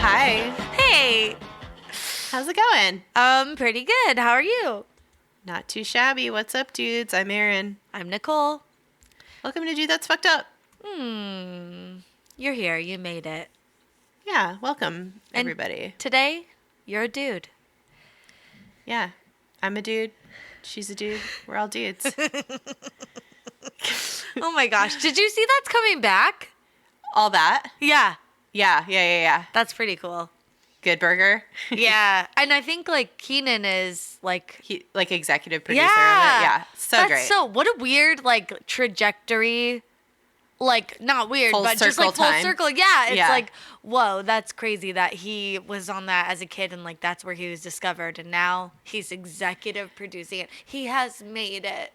Hi. Hey, How's it going? pretty good. How are you? Not too shabby. What's up, dudes? I'm Erin. I'm Nicole. Welcome to Dude That's Fucked Up. You're here. You made it. Yeah, welcome, And everybody. Today, you're a dude. Yeah, I'm a dude. She's a dude. We're all dudes. Oh my gosh. Did you see that's coming back? All that? Yeah. Yeah. That's pretty cool. Good Burger. Yeah. And I think like Keenan is like, He, like, executive producer yeah. of it. Yeah, so That's great. So, what a weird like trajectory. Like, not weird, Full but just circle like full time. circle. Yeah. It's Yeah. like, whoa, that's crazy that he was on that as a kid and like that's where he was discovered. And now he's executive producing it. He has made it.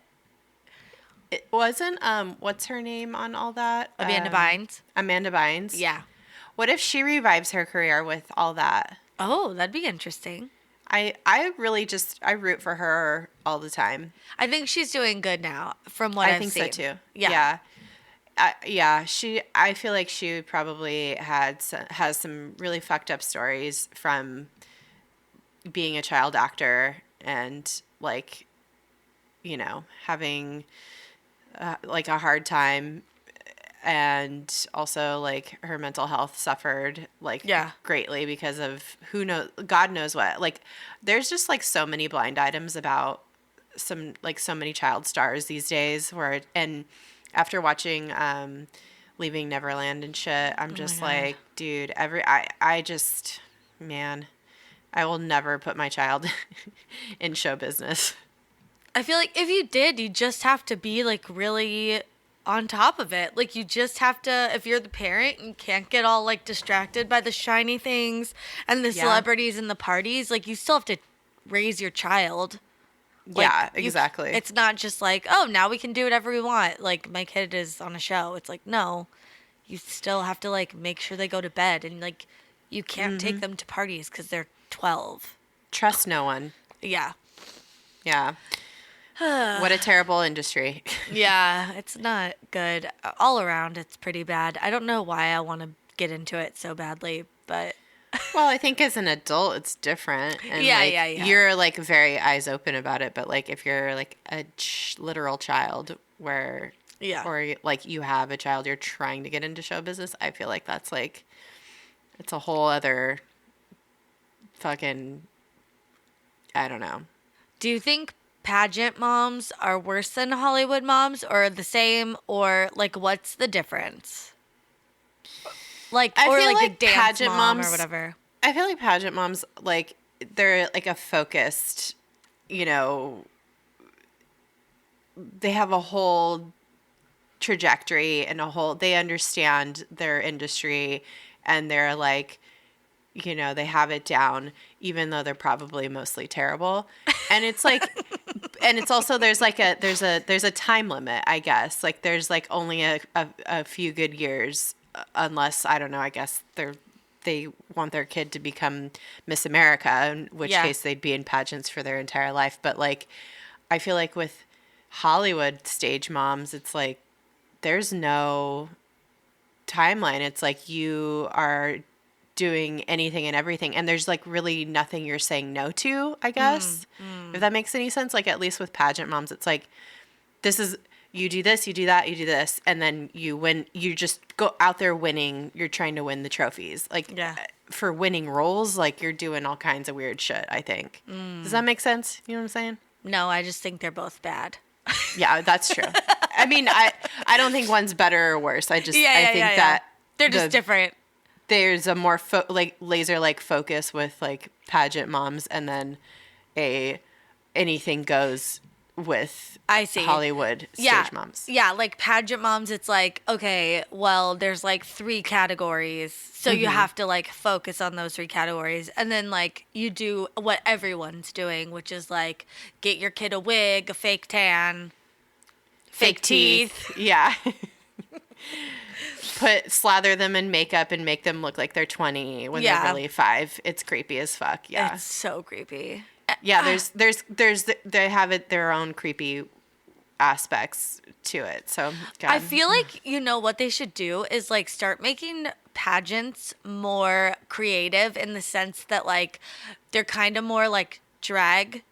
It wasn't, what's her name on all that? Amanda Bynes. Amanda Bynes? Yeah. What if she revives her career with all that? Oh, that'd be interesting. I really just, I root for her all the time. I think she's doing good now, from what I've think seen. so too. Yeah. I feel like she probably has some really fucked up stories from being a child actor and like, you know, having like a hard time, and also like her mental health suffered like greatly because of God knows what. Like there's just like so many blind items about so many child stars these days and after watching Leaving Neverland and shit, I'm just like, dude, I just, man, I will never put my child in show business. I feel like if you did, you just have to be like really on top of it. Like you just have to, if you're the parent and can't get all like distracted by the shiny things and the celebrities and the parties, like you still have to raise your child. Like, yeah, exactly. It's not just like, oh, now we can do whatever we want. Like my kid is on a show. It's like, no, you still have to like make sure they go to bed, and like you can't take them to parties because they're 12. Trust no one. Yeah. Yeah. What a terrible industry. Yeah, it's not good. All around, it's pretty bad. I don't know why I want to get into it so badly, but... Well, I think as an adult, it's different. And Yeah. You're, like, very eyes open about it. But, like, if you're, like, a literal child where... Yeah. Or, like, you have a child you're trying to get into show business, I feel like that's, like... It's a whole other fucking... I don't know. Do you think pageant moms are worse than Hollywood moms, or the same, or like what's the difference? Like, I or feel like a dance pageant mom moms, or whatever. I feel like pageant moms, like they're like a focused, you know, they have a whole trajectory and they understand their industry, and they're like, you know, they have it down, even though they're probably mostly terrible. And it's like, and it's also, there's a time limit, I guess. Like there's like only a few good years, unless, I don't know, I guess they want their kid to become Miss America, in which case they'd be in pageants for their entire life. But like, I feel like with Hollywood stage moms, it's like, there's no timeline. It's like you are doing anything and everything, and there's like really nothing you're saying no to, I guess. If that makes any sense. Like at least with pageant moms, it's like, this is, you do this, you do that, you do this, and then you win. You just go out there winning. You're trying to win the trophies. Like for winning roles, like you're doing all kinds of weird shit, I think. Does that make sense? You know what I'm saying? No, I just think they're both bad. Yeah, that's true. I mean, I don't think one's better or worse. I think that they're just different. There's a more laser-like focus with like pageant moms, and then anything goes with Hollywood stage moms. Yeah, like pageant moms, it's like, okay, well, there's like 3 categories, so you have to like focus on those 3 categories, and then like you do what everyone's doing, which is like get your kid a wig, a fake tan, fake teeth. Yeah. Slather them in makeup and make them look like they're 20 when they're really 5. It's creepy as fuck. Yeah. It's so creepy. Yeah, they have their own creepy aspects to it. So God. I feel like, what they should do is like start making pageants more creative in the sense that like they're kind of more like drag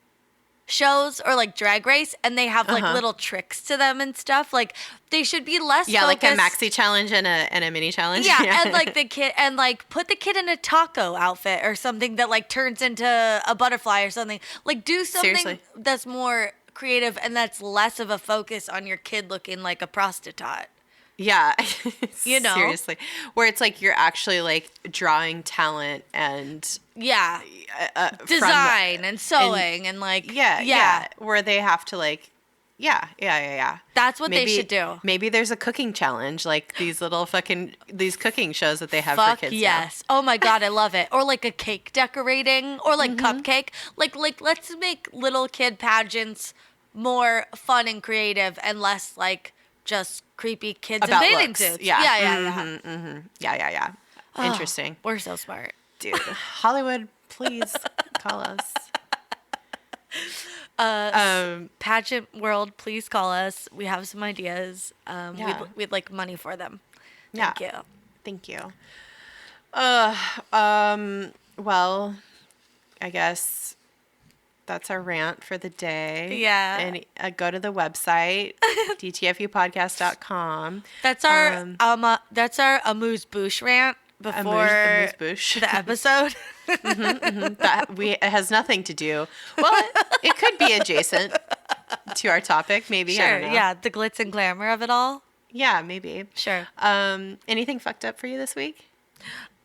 shows or like Drag Race, and they have like little tricks to them and stuff. Like they should be less focused. Like a maxi challenge and a mini challenge. Yeah, and like the kid, and like put the kid in a taco outfit or something that like turns into a butterfly or something. Like do something Seriously. that's more creative and that's less of a focus on your kid looking like a prostitute. Yeah. Seriously. Where it's like you're actually like drawing talent and design and sewing and like where they have to like that's what they should do. Maybe there's a cooking challenge, like these little these cooking shows that they have for kids. Yes. Now. Oh my God, I love it. Or like a cake decorating or like cupcake. Like let's make little kid pageants more fun and creative and less like just creepy kids about in bathing looks. suits. Yeah. Interesting. We're so smart. Dude, Hollywood, please call us. Pageant world, please call us. We have some ideas. We'd like money for them. Thank you. Well, I guess that's our rant for the day. Yeah. And go to the website, dtfupodcast.com. That's our amuse-bouche rant before amuse-bouche. the episode. It has nothing to do. Well, it could be adjacent to our topic, maybe. Sure. I don't know. Yeah, the glitz and glamour of it all. Yeah, maybe. Sure. Anything fucked up for you this week?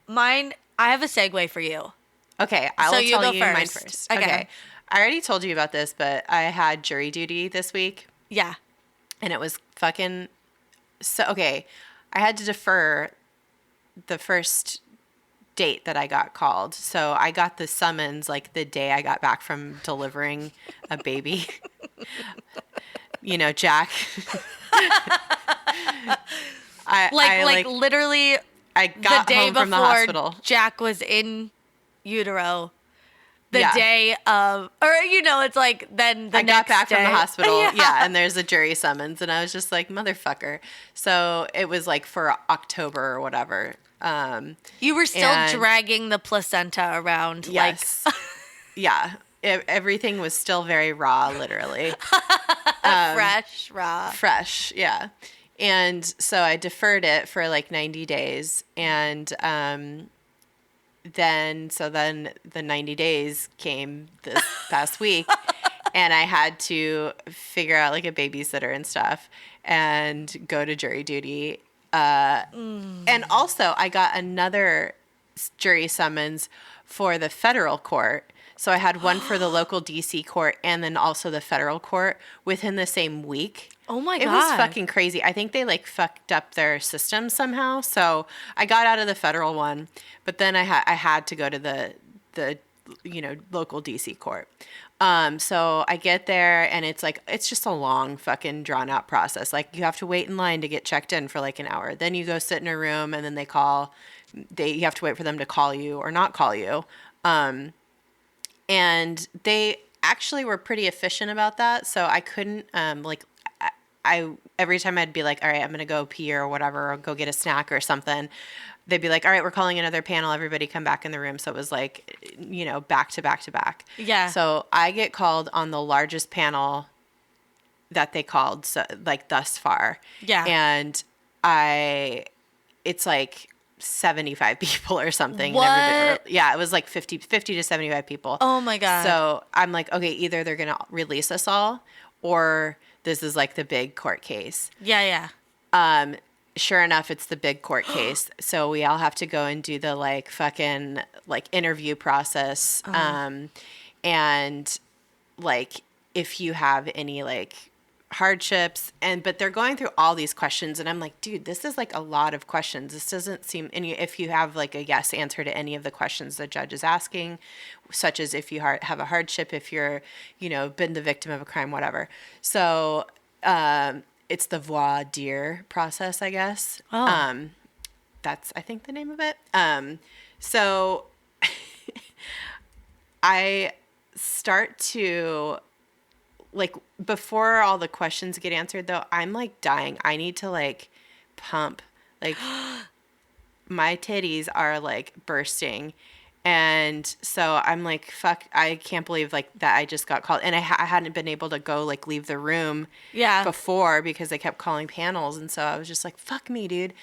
Mine. I have a segue for you. Okay, I will tell you mine first. first. Okay. I already told you about this, but I had jury duty this week. Yeah. And it was fucking I had to defer the first date that I got called. So I got the summons like the day I got back from delivering a baby. Jack. Literally I got the day home from the before hospital. Jack was in utero. The day of, or it's like then the I next got back day. from the hospital, and there's a jury summons, and I was just like, motherfucker. So it was like for October or whatever. You were still dragging the placenta around, yes, everything was still very raw, literally. Fresh, raw. Fresh, yeah. And so I deferred it for like 90 days, and then the 90 days came this past week, and I had to figure out like a babysitter and stuff and go to jury duty. And also I got another jury summons for the federal court. So I had one for the local DC court and then also the federal court within the same week. Oh my God. It was fucking crazy. I think they like fucked up their system somehow. So I got out of the federal one, but then I had to go to the local DC court. So I get there and it's just a long fucking drawn out process. Like you have to wait in line to get checked in for like an hour. Then you go sit in a room and then you have to wait for them to call you or not call you. And they actually were pretty efficient about that. So I couldn't, every time I'd be like, all right, I'm going to go pee or whatever, or go get a snack or something. They'd be like, all right, we're calling another panel. Everybody come back in the room. So it was like, back to back to back. Yeah. So I get called on the largest panel that they called, so like thus far. Yeah. And it's like 75 people or something. What? And it was like 50 to 75 people. Oh my God. So I'm like, okay, either they're going to release us all or this is like the big court case. Yeah. Sure enough, it's the big court case. So we all have to go and do the like fucking like interview process. And like if you have any like hardships but they're going through all these questions and I'm like, dude, this is like a lot of questions. This doesn't seem if you have like a yes answer to any of the questions the judge is asking, such as if you have a hardship, if you're been the victim of a crime, whatever. So it's the voir dire process, I guess. Oh. That's, I think, the name of it. So I start to, like, before all the questions get answered, though, I'm, like, dying. I need to, like, pump. Like, my titties are, like, bursting. And so I'm like, fuck, I can't believe, like, that I just got called. And I hadn't been able to go, like, leave the room before because they kept calling panels. And so I was just like, fuck me, dude.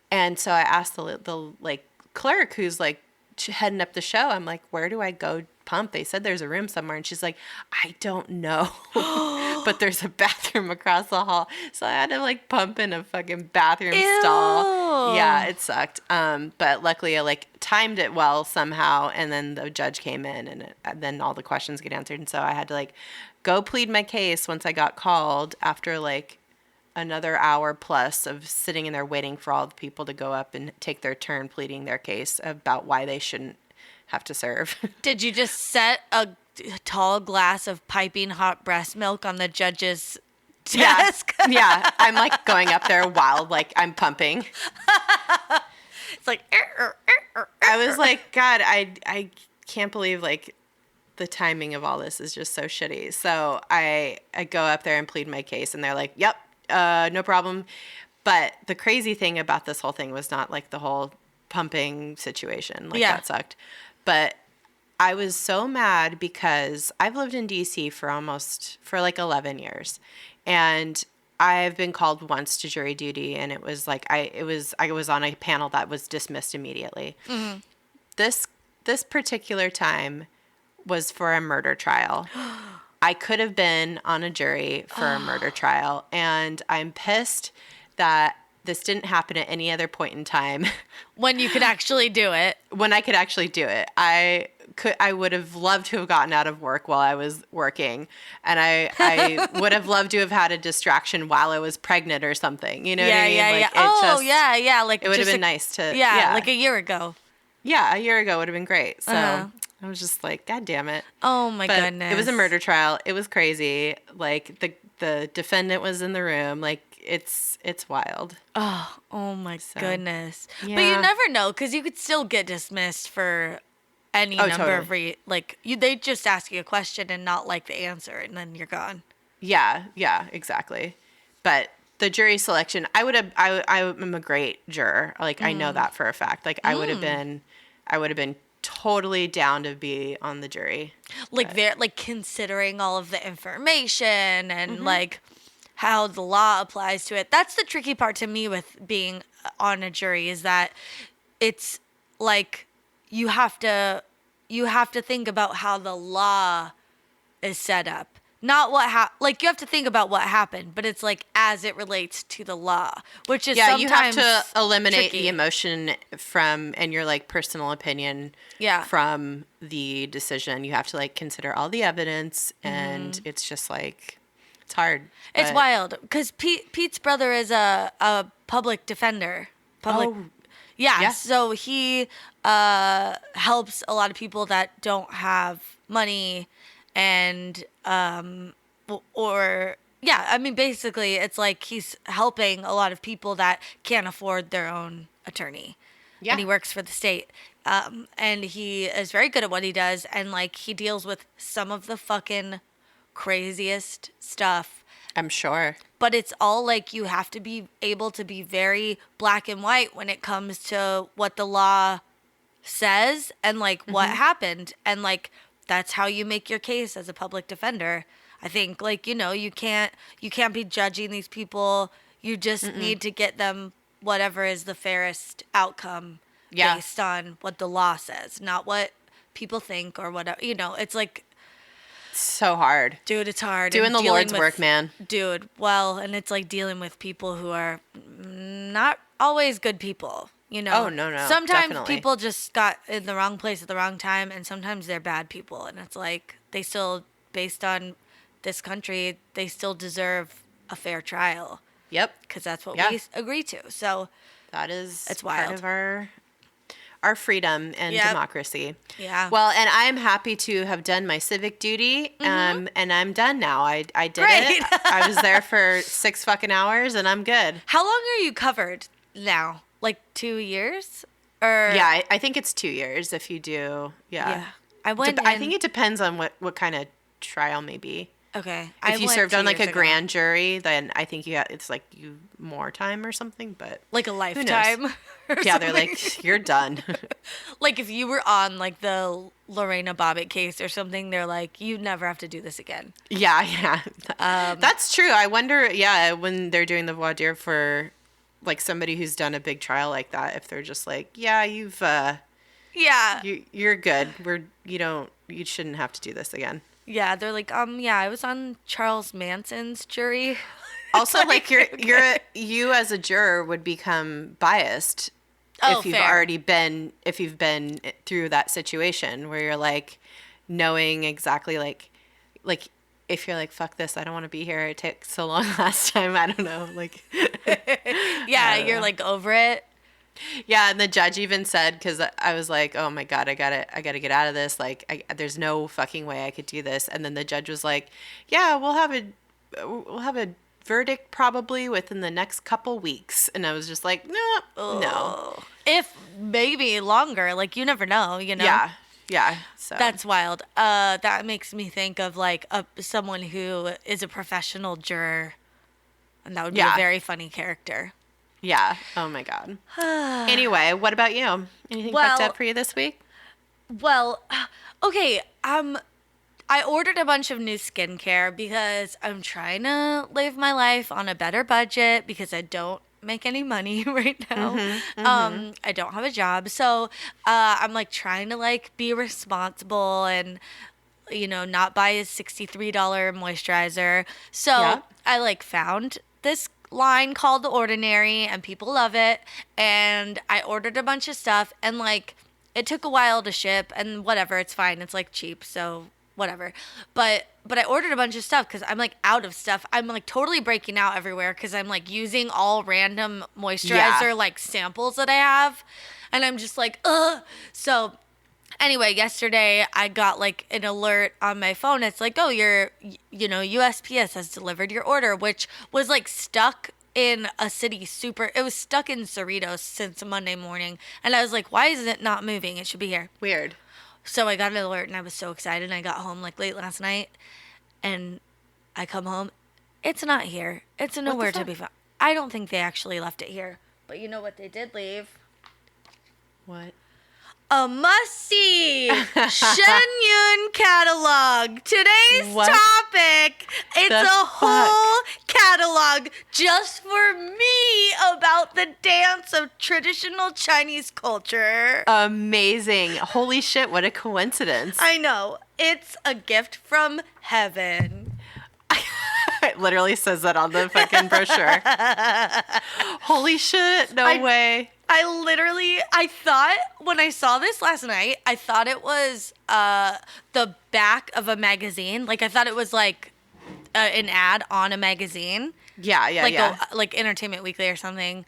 And so I asked the like, clerk who's, like, heading up the show. I'm like, where do I go pump? They said there's a room somewhere. And she's like, I don't know. But there's a bathroom across the hall. So I had to, like, pump in a fucking bathroom stall. Yeah, it sucked. But luckily I, like, timed it well somehow. And then the judge came in and then all the questions get answered. And so I had to, like, go plead my case once I got called after, like, another hour plus of sitting in there waiting for all the people to go up and take their turn pleading their case about why they shouldn't have to serve. Did you just set a tall glass of piping hot breast milk on the judge's desk? Yeah. I'm, like, going up there while, like, I'm pumping. It's like, I was like, God, I can't believe, like, the timing of all this is just so shitty. So I go up there and plead my case, and they're like, yep, no problem. But the crazy thing about this whole thing was not, like, the whole pumping situation. Like, that sucked. But I was so mad because I've lived in DC for like 11 years. And I've been called once to jury duty, and it was like I was on a panel that was dismissed immediately. Mm-hmm. This particular time was for a murder trial. I could have been on a jury for a murder trial, and I'm pissed that this didn't happen at any other point in time. When you could actually do it. When I could actually do it. I would have loved to have gotten out of work while I was working. And I would have loved to have had a distraction while I was pregnant or something. You know what I mean? Yeah. Like, it would have been nice to. Yeah, like a year ago. Yeah, a year ago would have been great. So I was just like, God damn it. Oh my goodness. It was a murder trial. It was crazy. Like, the defendant was in the room. Like, it's wild. Oh my goodness. Yeah. But you never know, because you could still get dismissed for any number of they just ask you a question and not like the answer, and then you're gone. Yeah, exactly. But the jury selection, I'm a great juror. Like, I know that for a fact. Like, I would have been totally down to be on the jury. Like, they're, like, considering all of the information and like how the law applies to it. That's the tricky part to me with being on a jury, is that it's like you have to think about how the law is set up. Not like, you have to think about what happened, but it's like as it relates to the law, which is sometimes you have to eliminate tricky. the emotion and your, like, personal opinion from the decision. You have to, like, consider all the evidence, and it's just, like, it's hard. It's wild because Pete's brother is a public defender. Yeah, so he helps a lot of people that don't have money, and basically it's like he's helping a lot of people that can't afford their own attorney. Yeah. And he works for the state. And he is very good at what he does, and, like, he deals with some of the fucking craziest stuff. I'm sure. But it's all, like, you have to be able to be very black and white when it comes to what the law says and, like, what happened. And, like, that's how you make your case as a public defender. I think, like, you can't be judging these people. You just need to get them whatever is the fairest outcome based on what the law says, not what people think or whatever. It's like, so hard. Dude, it's hard. Doing the Lord's work, man. Dude, well, and it's like dealing with people who are not always good people, Oh, no. Sometimes definitely. people just got in the wrong place at the wrong time, and sometimes they're bad people. And it's like, they still, based on this country, they still deserve a fair trial. Yep. Because that's what we agree to. So that is it's wild. part of our our freedom and Yep. democracy. Yeah. Well, and I'm happy to have done my civic duty, and I'm done now. I did Great. it. I was there for 6 fucking hours, and I'm good. How long are you covered now? Like 2 years? Or Yeah, I think it's 2 years if you do. Yeah. I went. I think it depends on what kind of trial maybe. Okay. If you went served 2 on like a years ago. grand jury, then I think it's like you more time or something. But Like a knows? lifetime. or yeah, they're something. like, you're done. Like if you were on like the Lorena Bobbitt case or something, they're like, you never have to do this again. Yeah. That's true. I wonder, when they're doing the voir dire for like somebody who's done a big trial like that, if they're just like, yeah, Yeah. you're good. You shouldn't have to do this again. Yeah, they're like, yeah, I was on Charles Manson's jury. Also, like you as a juror would become biased Oh, if you've fair. already been through that situation where you're like knowing exactly like if you're like, fuck this, I don't want to be here. It took so long last time. I don't know. Like, Yeah, you're like over it. yeah. And the judge even said, cause I was like, oh my God, I gotta get out of this. Like there's no fucking way I could do this. And then the judge was like, yeah, we'll have a verdict probably within the next couple weeks. And I was just like, no. If maybe longer, like you never know, you know? Yeah. So That's wild. That makes me think of like someone who is a professional juror. And that would be a very funny character. yeah. Oh my God. Anyway, what about you? Anything fucked up for you this week? Well, okay. I ordered a bunch of new skincare because I'm trying to live my life on a better budget because I don't make any money right now. I don't have a job. So I'm like trying to like be responsible and, you know, not buy a $63 moisturizer. So Yeah. I like found this line called The Ordinary and people love it. And I ordered a bunch of stuff and like it took a while to ship and whatever. It's fine. It's like cheap. So whatever. But I ordered a bunch of stuff because I'm like out of stuff. I'm like totally breaking out everywhere because I'm like using all random moisturizer like samples that I have. And I'm just like, ugh. So anyway, yesterday I got like an alert on my phone. It's like, oh, USPS has delivered your order, which was like stuck in a city it was stuck in Cerritos since Monday morning. And I was like, why is it not moving? It should be here. Weird. So I got an alert and I was so excited. And I got home like late last night and I come home. It's not here. It's nowhere to be found. I don't think they actually left it here. But you know what they did leave? What? A must-see Shen Yun catalog. Today's What topic. It's the a fuck? whole catalog just for me about the dance of traditional Chinese culture. Amazing. Holy shit, what a coincidence. I know. It's a gift from heaven. It literally says that on the fucking brochure. Holy shit, no way. I thought when I saw this last night, I thought it was the back of a magazine. Like I thought it was like an ad on a magazine. Yeah. Like Entertainment Weekly or something.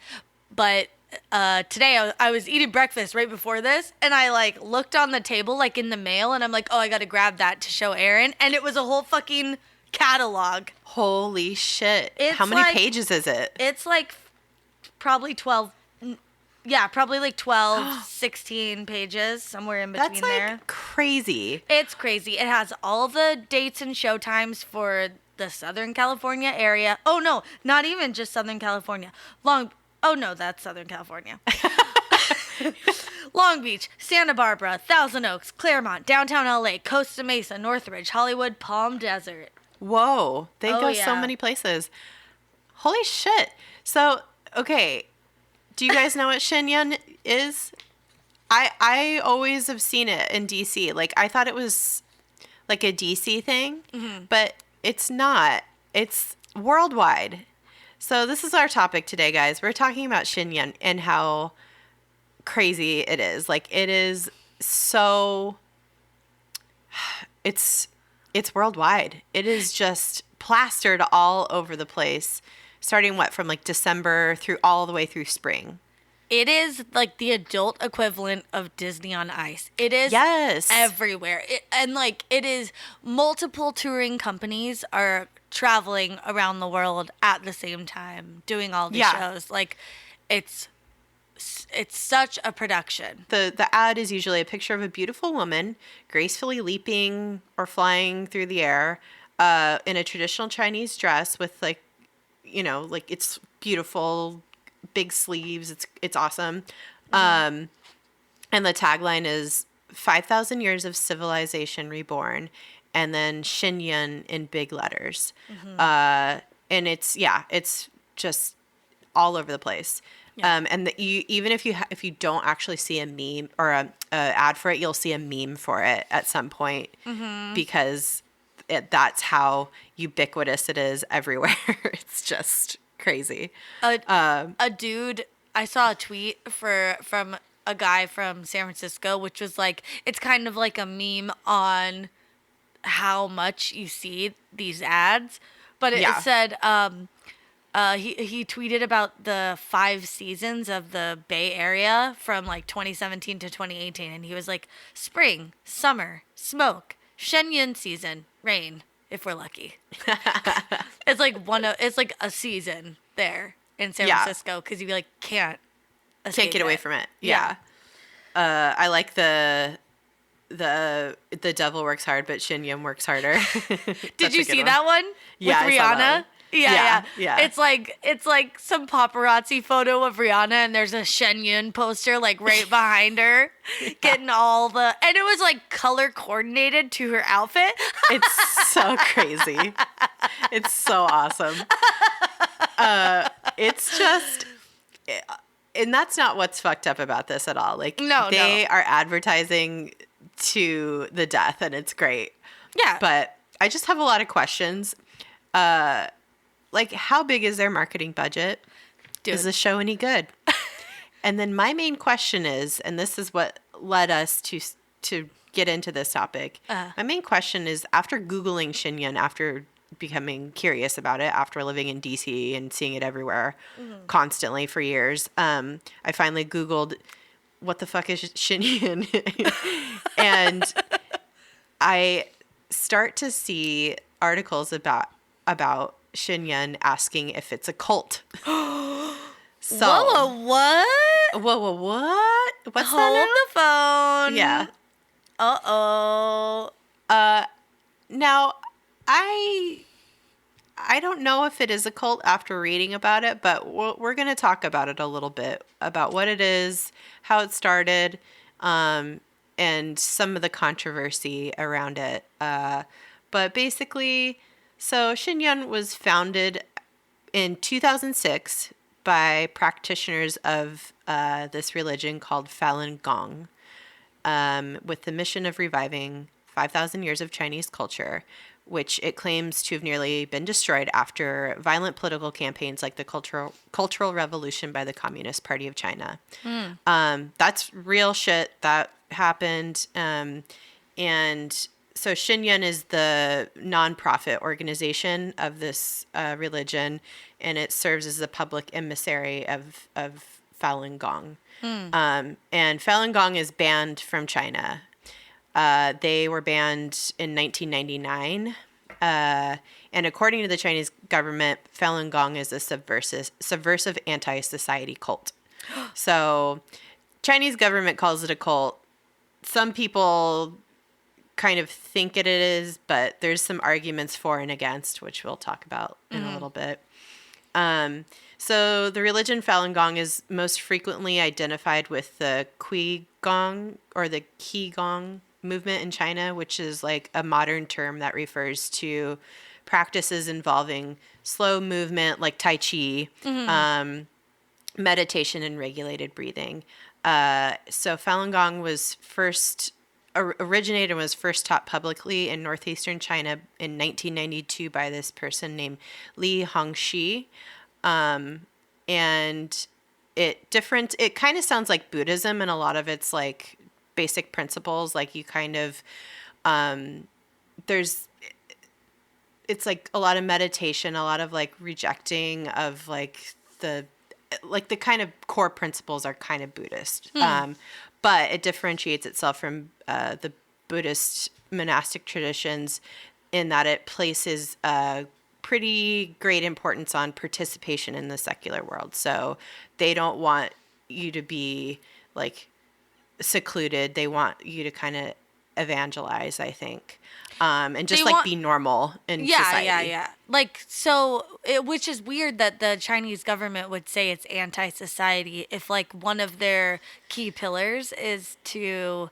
But today I was eating breakfast right before this, and I like looked on the table like in the mail, and I'm like, oh, I got to grab that to show Erin, and it was a whole fucking catalog. Holy shit. It's How many like- pages is it? It's like probably 12. Yeah, probably like 12, 16 pages, somewhere in between That's like there. crazy. It's crazy. It has all the dates and show times for the Southern California area. Oh, no, not even just Southern California. Oh, no, that's Southern California. Long Beach, Santa Barbara, Thousand Oaks, Claremont, downtown LA, Costa Mesa, Northridge, Hollywood, Palm Desert. Whoa. They go so yeah. many places. Holy shit. So, okay. Do you guys know what Shen Yun is? I always have seen it in DC. Like, I thought it was like a DC thing, but it's not. It's worldwide. So this is our topic today, guys. We're talking about Shen Yun and how crazy it is. Like, it is so... It's worldwide. It is just plastered all over the place. Starting from like December through all the way through spring. It is like the adult equivalent of Disney on Ice. It is Yes. everywhere. And like it is multiple touring companies are traveling around the world at the same time doing all these shows. Like it's such a production. The ad is usually a picture of a beautiful woman gracefully leaping or flying through the air in a traditional Chinese dress with like, you know, like it's beautiful, big sleeves. It's awesome. And the tagline is 5,000 years of civilization reborn, and then Shen Yun in big letters. And it's just all over the place. Yeah. And even if you don't actually see a meme or a ad for it, you'll see a meme for it at some point because that's how ubiquitous it is everywhere. It's just crazy. A dude, I saw a tweet from a guy from San Francisco, which was like, it's kind of like a meme on how much you see these ads, but it said he tweeted about the 5 seasons of the Bay Area from like 2017 to 2018, and he was like, spring, summer, smoke, Shen Yun season, rain, if we're lucky. It's like a season there in San Francisco because you like can't get away from it. Yeah. I like the devil works hard, but Shen Yun works harder. Did you see that one? Yeah, with Rihanna? Yeah. It's like some paparazzi photo of Rihanna, and there's a Shen Yun poster like right behind her, getting and it was like color coordinated to her outfit. It's so crazy. It's so awesome. It's just, and that's not what's fucked up about this at all. Like, they are advertising to the death, and it's great. Yeah. But I just have a lot of questions. Like, how big is their marketing budget? Dude. Is the show any good? And then my main question is, and this is what led us to get into this topic. My main question is, after Googling Shen Yun, after becoming curious about it, after living in DC and seeing it everywhere constantly for years, I finally Googled, what the fuck is Shen Yun? And I start to see articles about Shen Yun asking if it's a cult. So, Whoa, what? What's Hold the phone. Yeah. Uh-oh. Now, I don't know if it is a cult after reading about it, but we're going to talk about it a little bit, about what it is, how it started, and some of the controversy around it. But basically, so Shen Yun was founded in 2006 by practitioners of this religion called Falun Gong, with the mission of reviving 5,000 years of Chinese culture, which it claims to have nearly been destroyed after violent political campaigns like the Cultural Revolution by the Communist Party of China. That's real shit that happened. And so Shen Yun is the nonprofit organization of this religion, and it serves as the public emissary of Falun Gong. And Falun Gong is banned from China. They were banned in 1999. And according to the Chinese government, Falun Gong is a subversive anti-society cult. So Chinese government calls it a cult. Some people kind of think it is, but there's some arguments for and against, which we'll talk about in a little bit. So the religion Falun Gong is most frequently identified with the Qigong or the Qigong movement in China, which is like a modern term that refers to practices involving slow movement like Tai Chi, meditation, and regulated breathing. So Falun Gong was originated and was first taught publicly in northeastern China in 1992 by this person named Li Hongxi. And it kind of sounds like Buddhism, and a lot of its like basic principles, like you kind of, it's like a lot of meditation, a lot of like rejecting of like the like the kind of core principles are kind of Buddhist, but it differentiates itself from the Buddhist monastic traditions in that it places pretty great importance on participation in the secular world. So they don't want you to be like secluded. They want you to kind of evangelize, I think. And just be normal in society. Yeah. Like, so, which is weird that the Chinese government would say it's anti-society if like one of their key pillars is to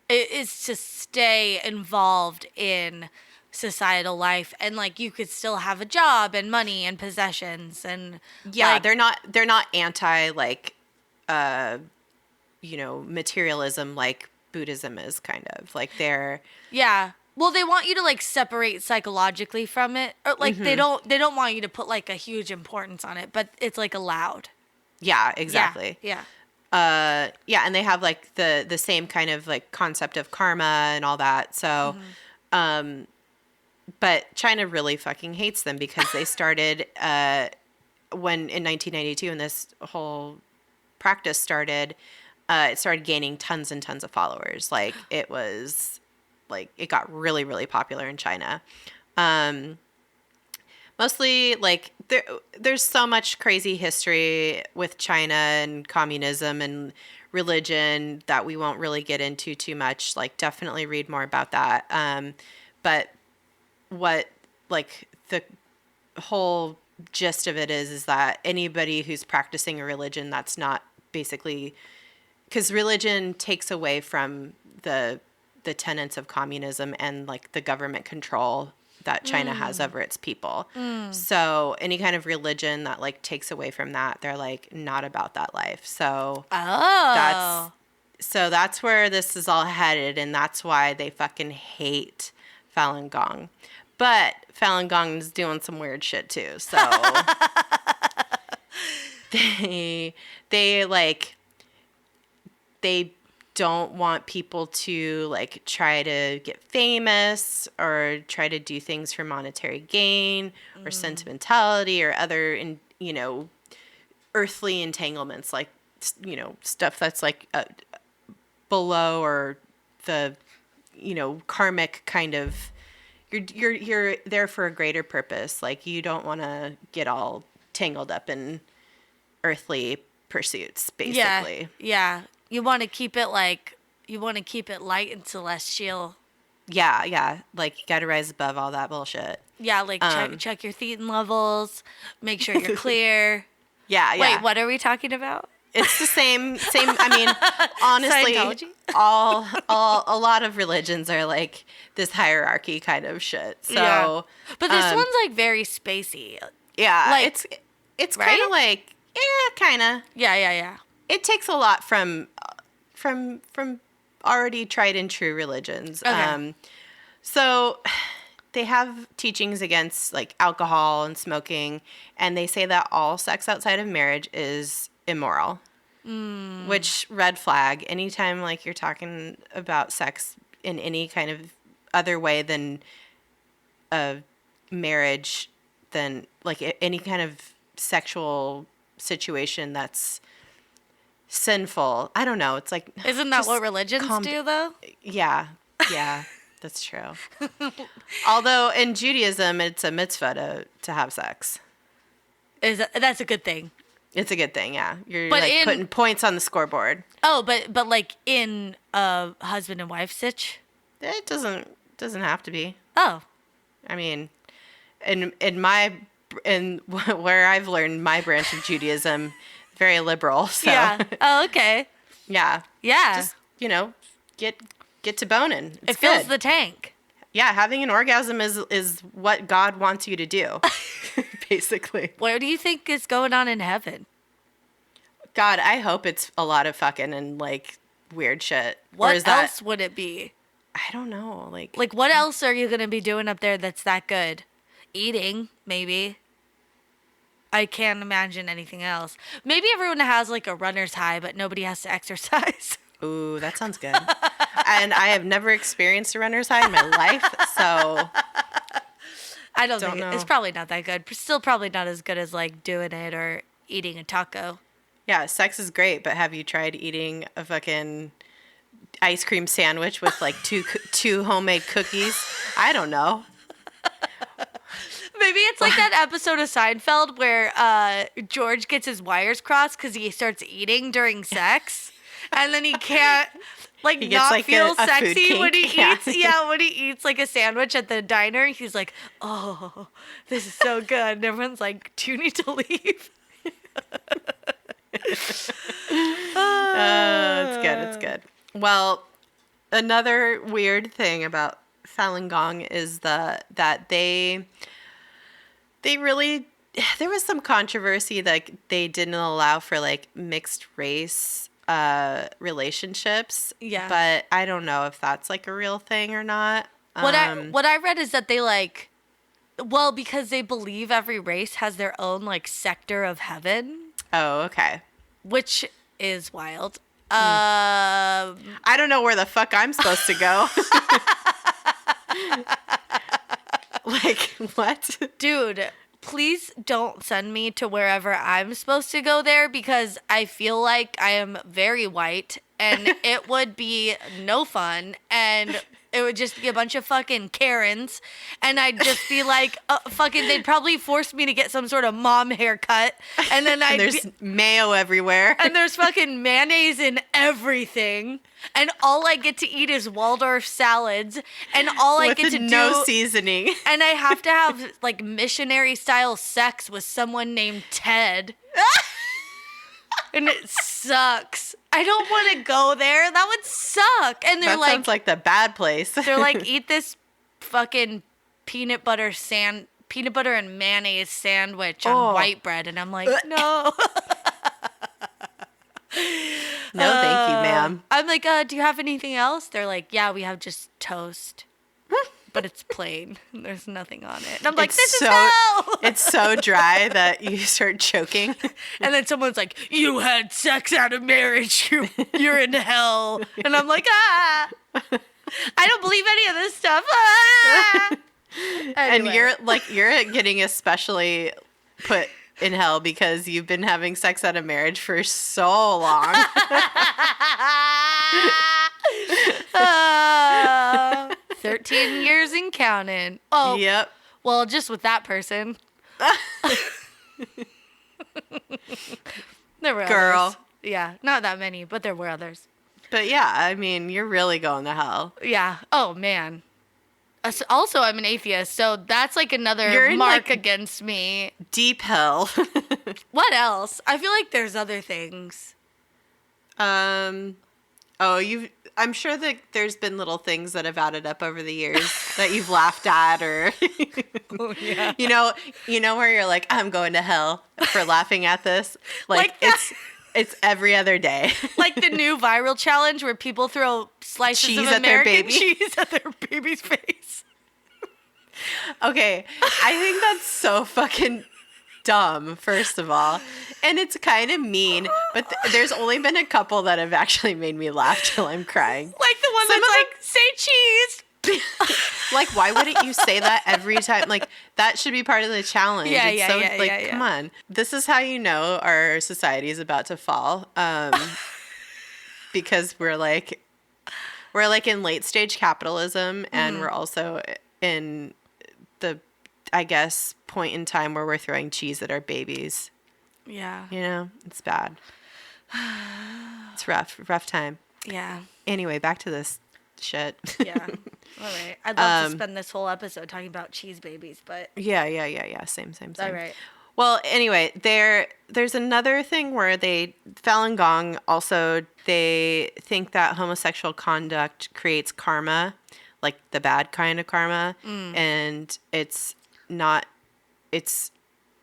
stay involved in societal life, and like you could still have a job and money and possessions and they're not anti like materialism like Buddhism is, kind of like they're well, they want you to like separate psychologically from it, or like they don't want you to put like a huge importance on it, but it's like allowed. Yeah, exactly. Yeah. And they have like the same kind of like concept of karma and all that. So but China really fucking hates them because they started when in 1992 when this whole practice started, it started gaining tons and tons of followers. Like it was like it got really, really popular in China. Mostly like there's so much crazy history with China and communism and religion that we won't really get into too much. Like definitely read more about that. But what like the whole gist of it is that anybody who's practicing a religion that's not basically, because religion takes away from the tenets of communism and like the government control that China has over its people. So any kind of religion that like takes away from that, they're like not about that life. So that's where this is all headed, and that's why they fucking hate Falun Gong. But Falun Gong is doing some weird shit too. So they don't want people to like try to get famous or try to do things for monetary gain or sentimentality or other earthly entanglements, like stuff that's like below or the karmic kind of. You're there for a greater purpose. Like you don't want to get all tangled up in earthly pursuits, basically. Yeah. You want to keep it light and celestial. Yeah. Like you got to rise above all that bullshit. Yeah, like check your thetan levels, make sure you're clear. Yeah. Wait, what are we talking about? It's the same. I mean, honestly, Scientology? a lot of religions are like this hierarchy kind of shit. So, yeah. But this one's like very spacey. Yeah, like, it's kind of like kind of. Yeah. It takes a lot from already tried and true religions. Okay. So they have teachings against like alcohol and smoking, and they say that all sex outside of marriage is immoral. Which, red flag. Anytime like you're talking about sex in any kind of other way than a marriage, then like any kind of sexual situation that's sinful. I don't know. It's like, isn't that what religions do though? Yeah, that's true. Although in Judaism, it's a mitzvah to have sex. That's a good thing. It's a good thing, yeah. You're like putting points on the scoreboard. Oh, but like in a husband and wife sitch? It doesn't have to be. Oh. I mean, in where I've learned my branch of Judaism, very liberal. So. Yeah. Oh, okay. Yeah. Yeah. Just, get to boning. It's it fills good. The tank. Yeah, having an orgasm is what God wants you to do, basically. What do you think is going on in heaven? God, I hope it's a lot of fucking and, like, weird shit. What else would it be? I don't know. Like, what else are you going to be doing up there that's that good? Eating, maybe. I can't imagine anything else. Maybe everyone has, like, a runner's high, but nobody has to exercise. Ooh, that sounds good. And I have never experienced a runner's high in my life, so I don't think it's probably not that good. Still probably not as good as like doing it or eating a taco. Yeah, sex is great, but have you tried eating a fucking ice cream sandwich with like two homemade cookies? I don't know. Maybe it's like that episode of Seinfeld where George gets his wires crossed because he starts eating during sex, and then he can't He gets not like feel a food sexy when he kink. Yeah. eats. Yeah, when he eats like a sandwich at the diner, he's like, "Oh, this is so good," and everyone's like, "Do you need to leave?" It's good. It's good. Well, another weird thing about Falun Gong is that they really, there was some controversy that they didn't allow for like mixed race relationships. Yeah. But I don't know if that's like a real thing or not. What I read is that they like, well, because they believe every race has their own like sector of heaven. Oh, okay. Which is wild. I don't know where the fuck I'm supposed to go. Like, what? Dude, please don't send me to wherever I'm supposed to go there because I feel like I am very white and it would be no fun and it would just be a bunch of fucking Karens and I'd just be like, they'd probably force me to get some sort of mom haircut and then there's mayo everywhere. And there's fucking mayonnaise in everything. And all I get to eat is Waldorf salads. And all I get to no seasoning. And I have to have like missionary style sex with someone named Ted. And it sucks. I don't want to go there. That would suck. And they're that sounds like the bad place. They're like, eat this fucking peanut butter and mayonnaise sandwich on white bread. And I'm like, no. No, thank you, ma'am. I'm like, do you have anything else? They're like, yeah, we have just toast. But it's plain. There's nothing on it. And I'm like, this is hell! It's so dry that you start choking. And then someone's like, you had sex out of marriage. You're in hell. And I'm like, I don't believe any of this stuff. Anyway. And you're getting especially put in hell because you've been having sex out of marriage for so long. 13 years and counting. Oh, yep. Well, just with that person. There were others. Yeah, not that many, but there were others. But yeah, I mean, you're really going to hell. Yeah. Oh, man. Also, I'm an atheist, so that's like another mark against me. Deep hell. What else? I feel like there's other things. I'm sure that there's been little things that have added up over the years that you've laughed at, or oh, yeah. you know where you're like, I'm going to hell for laughing at this. Like it's every other day. Like the new viral challenge where people throw slices cheese of American cheese at their baby's face. Okay, I think that's so fucking dumb, first of all. And it's kind of mean, but there's only been a couple that have actually made me laugh till I'm crying. Like the one that's like, say cheese. Like, why wouldn't you say that every time? Like, that should be part of the challenge. Come on. This is how you know our society is about to fall. Because we're like in late stage capitalism, and we're also in the, I guess, point in time where we're throwing cheese at our babies. Yeah. You know, it's bad. It's rough time. Yeah. Anyway, back to this shit. Yeah. All right. I'd love to spend this whole episode talking about cheese babies, but Yeah. Same. All right. Well, anyway, there's another thing where Falun Gong also, they think that homosexual conduct creates karma, like the bad kind of karma, and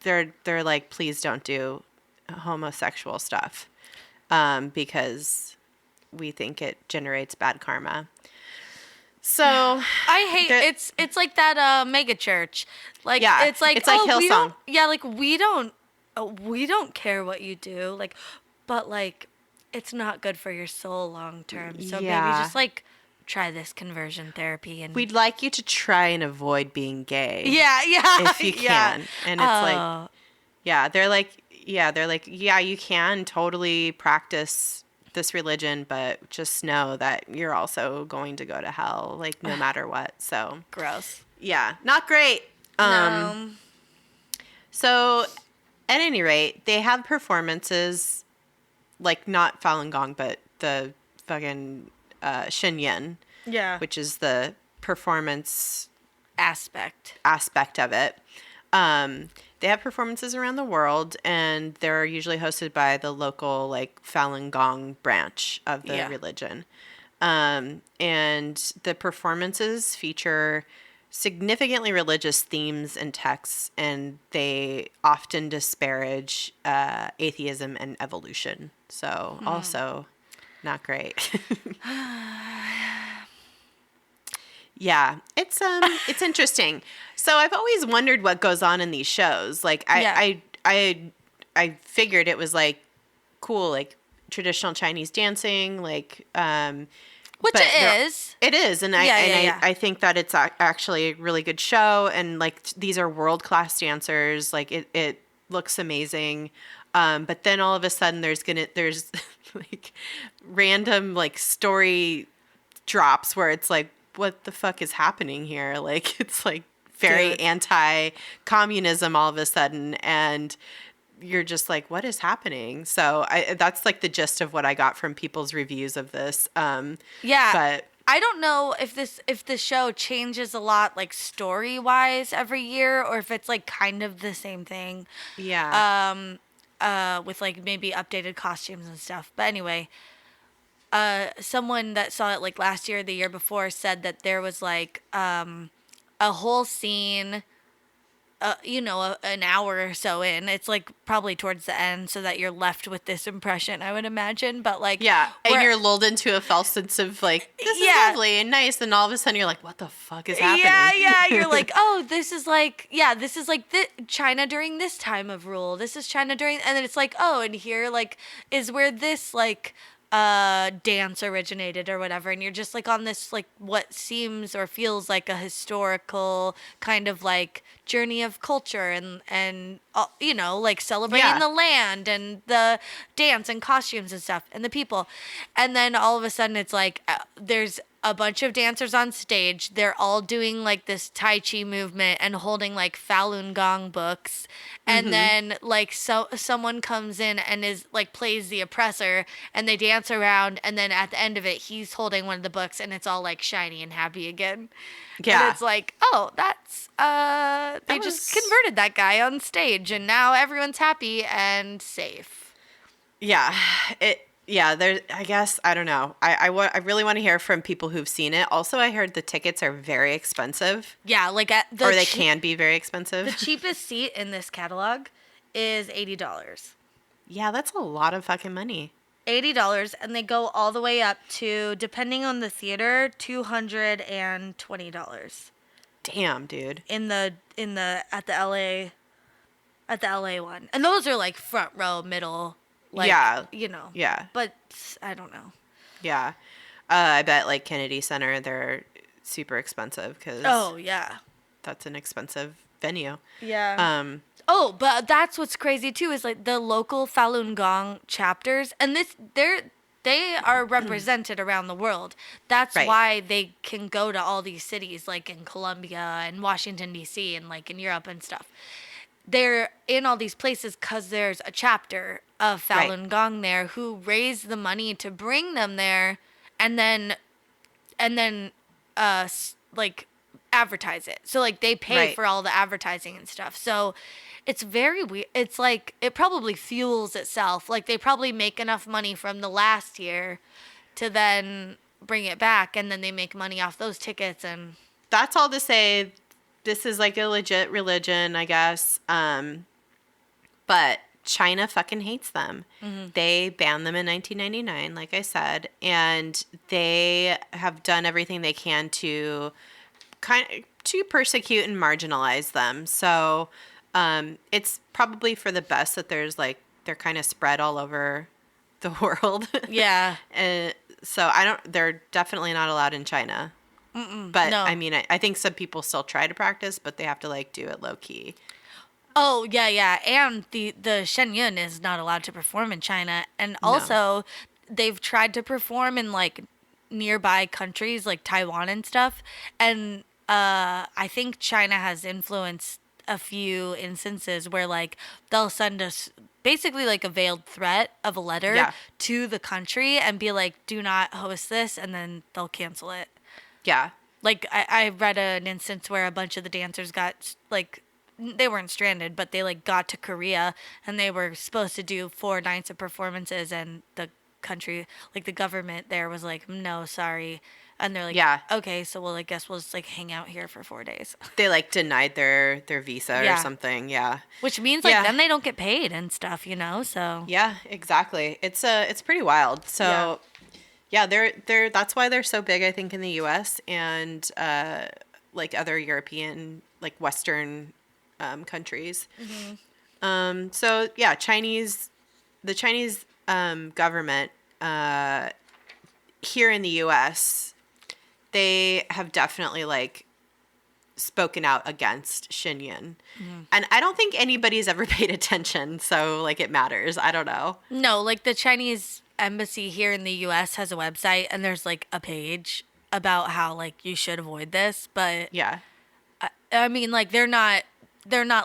they're like, please don't do homosexual stuff, because we think it generates bad karma. So I hate it's like that mega church. Like, yeah, it's like Hillsong. We don't care what you do, like, but like it's not good for your soul long term. So maybe just like try this conversion therapy, and we'd like you to try and avoid being gay. Yeah. If you can. And it's like, yeah, they're like, yeah, they're like, yeah, you can totally practice this religion, but just know that you're also going to go to hell, like no matter what. So Gross. yeah, not great. No. So at any rate, they have performances like not Falun Gong, but the fucking Shen Yun, Yeah. which is the performance aspect of it. They have performances around the world, and they're usually hosted by the local like Falun Gong branch of the religion. And the performances feature significantly religious themes and texts, and they often disparage atheism and evolution. So also not great. Yeah, it's interesting. So I've always wondered what goes on in these shows. Like I figured it was like cool, like traditional Chinese dancing, like which it is. It is, and I think that it's actually a really good show, and like these are world-class dancers. Like it looks amazing. But then all of a sudden there's like random like story drops where it's like, what the fuck is happening here? Like, it's like very anti-communism all of a sudden. And you're just like, what is happening? So that's like the gist of what I got from people's reviews of this. But I don't know if the show changes a lot, like story-wise every year, or if it's like kind of the same thing. Yeah. With like maybe updated costumes and stuff. But anyway, someone that saw it like last year or the year before said that there was like a whole scene, an hour or so in. It's like probably towards the end, so that you're left with this impression, I would imagine. But like, yeah, and you're lulled into a false sense of like, this is lovely and nice, and all of a sudden you're like, what the fuck is happening? Yeah, you're like, oh, this is like China during this time of rule. This is China during, and then it's like, oh, and here like is where this like dance originated or whatever, and you're just like on this like what seems or feels like a historical kind of like journey of culture and like celebrating the land and the dance and costumes and stuff and the people, and then all of a sudden it's like there's a bunch of dancers on stage. They're all doing like this Tai Chi movement and holding like Falun Gong books. And then like someone comes in and is like plays the oppressor, and they dance around, and then at the end of it he's holding one of the books, and it's all like shiny and happy again. Yeah. And it's like, oh, that's they just converted that guy on stage, and now everyone's happy and safe. Yeah. There. I guess I don't know. I really want to hear from people who've seen it. Also, I heard the tickets are very expensive. Yeah, like they can be very expensive. The cheapest seat in this catalog is $80. Yeah, that's a lot of fucking money. $80, and they go all the way up to, depending on the theater, $220. Damn, dude. At the LA one, and those are like front row, middle. Like, yeah. Yeah. But I don't know. Yeah. I bet like Kennedy Center, they're super expensive because. Oh, yeah. That's an expensive venue. Yeah. But that's what's crazy too is like the local Falun Gong chapters, and they are represented around the world. That's why they can go to all these cities like in Colombia and Washington, D.C. and like in Europe and stuff. They're in all these places because there's a chapter of Falun Gong there who raised the money to bring them there, and then like advertise it. So like they pay for all the advertising and stuff. So it's very weird. It's like it probably fuels itself. Like they probably make enough money from the last year to then bring it back, and then they make money off those tickets. And that's all to say. This is like a legit religion, I guess. But China fucking hates them. Mm-hmm. They banned them in 1999, like I said, and they have done everything they can to persecute and marginalize them. So it's probably for the best that they're kind of spread all over the world. Yeah. So they're definitely not allowed in China. But no. I mean, I think some people still try to practice, but they have to like do it low key. Oh, yeah, yeah. And the Shen Yun is not allowed to perform in China. And No. also, they've tried to perform in like nearby countries like Taiwan and stuff. And I think China has influenced a few instances where like they'll send us basically like a veiled threat of a letter Yeah. to the country and be like, do not host this. And then they'll cancel it. Yeah. Like I read an instance where a bunch of the dancers got like they weren't stranded, but they like got to Korea and they were supposed to do 4 nights of performances, and the country, like the government there, was like, no, sorry, and they're like, Yeah. okay, so well, I guess we'll just like hang out here for 4 days. They like denied their visa or Yeah. something. Yeah. Which means like Yeah. then they don't get paid and stuff, you know? So Yeah, exactly. It's pretty wild. So yeah, they're that's why they're so big, I think, in the US and like other European, like Western countries. So yeah, the Chinese government here in the US, they have definitely like spoken out against Shen Yun. And I don't think anybody's ever paid attention, so like it matters. I don't know. no, like the Chinese embassy here in the US has a website and there's like a page about how like you should avoid this, but Yeah. I mean, like they're not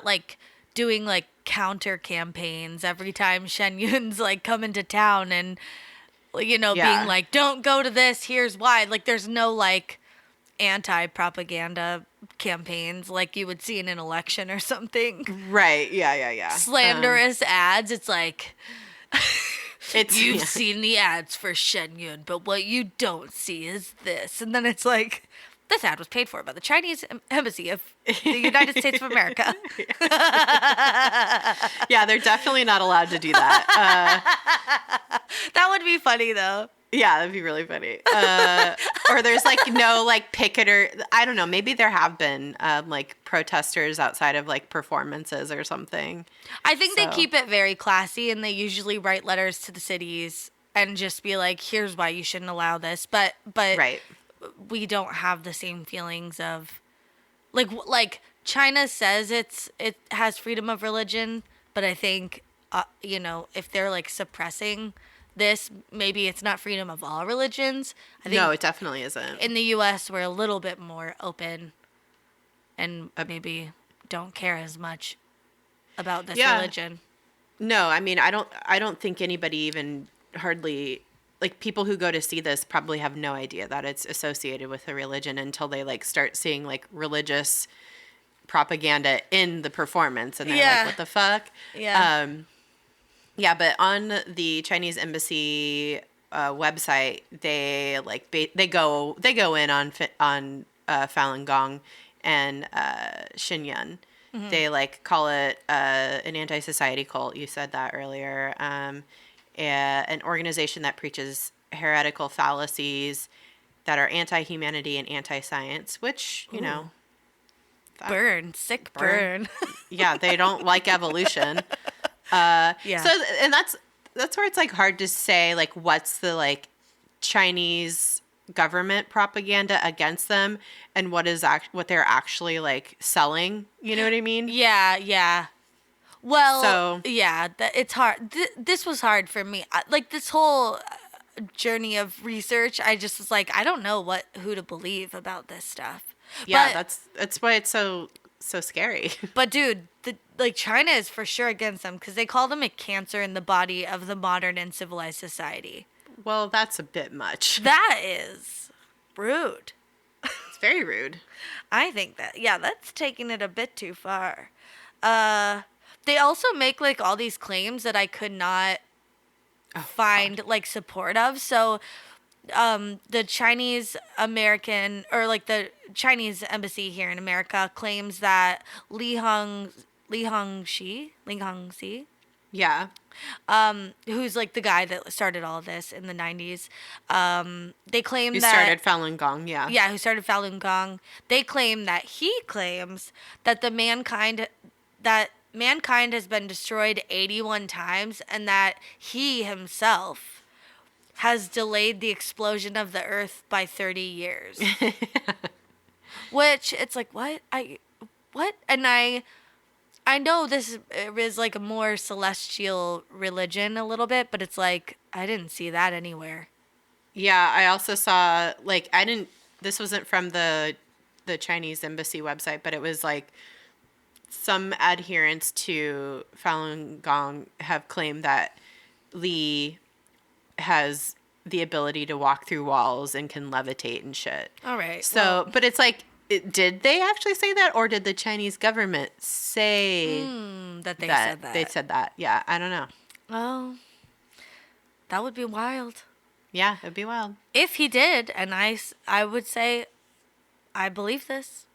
like doing like counter campaigns every time Shen Yun's like coming to town and Yeah. being like, don't go to this, here's why. Like there's no like anti-propaganda campaigns like you would see in an election or something. Right. Yeah. Slanderous ads. It's like It's you've seen the ads for Shen Yun, but what you don't see is this. And then it's like, this ad was paid for by the Chinese Embassy of the United States of America. Yeah, they're definitely not allowed to do that. That would be funny, though. Yeah, that'd be really funny. Or there's like no like picketer. I don't know. Maybe there have been like protesters outside of like performances or something. I think they So- keep it very classy, and they usually write letters to the cities and just be like, here's why you shouldn't allow this. But Right. we don't have the same feelings of like China says it has freedom of religion, but I think if they're like suppressing this, maybe it's not freedom of all religions. I think No, it definitely isn't. in the US we're a little bit more open and maybe don't care as much about this Yeah. religion. No, I mean, I don't think anybody even hardly like people who go to see this probably have no idea that it's associated with a religion until they like start seeing like religious propaganda in the performance and they're Yeah. like, what the fuck? Yeah. Yeah, but on the Chinese embassy website, they like they go in on Falun Gong and Shen Yun. They like call it an anti-society cult. You said that earlier. An organization that preaches heretical fallacies that are anti-humanity and anti-science, which Sick burn. yeah, they don't like evolution. Yeah. So, and that's where it's like hard to say like what's the like Chinese government propaganda against them and what they're actually like selling. You know what I mean? Yeah. Well, So- yeah, it's hard. This was hard for me. Like this whole journey of research, I just was like, I don't know who to believe about this stuff. Yeah, But- that's why it's so scary. But dude, China is for sure against them because they call them a cancer in the body of the modern and civilized society. Well, that's a bit much. That is rude. It's very rude. I think that's taking it a bit too far. They also make like all these claims that I could not find like support of. So the Chinese American or like the Chinese embassy here in America claims that Li Hongxi, Yeah. who's like the guy that started all of this in the 90s. They claim Who that started Falun Gong, yeah. who started Falun Gong. They claim that he claims that mankind has been destroyed 81 times and that he himself has delayed the explosion of the earth by 30 years. Which it's like, what? And I I know this is like a more celestial religion a little bit, but it's like, I didn't see that anywhere. Yeah, I also saw, like, I didn't, this wasn't from the Chinese embassy website, but it was like some adherents to Falun Gong have claimed that Lee has the ability to walk through walls and can levitate and shit. All right. So, well, but it's like, did they actually say that, or did the Chinese government say that they said that? They said that. Yeah, I don't know. Oh, that would be wild. Yeah, it'd be wild. If he did, and I would say, I believe this.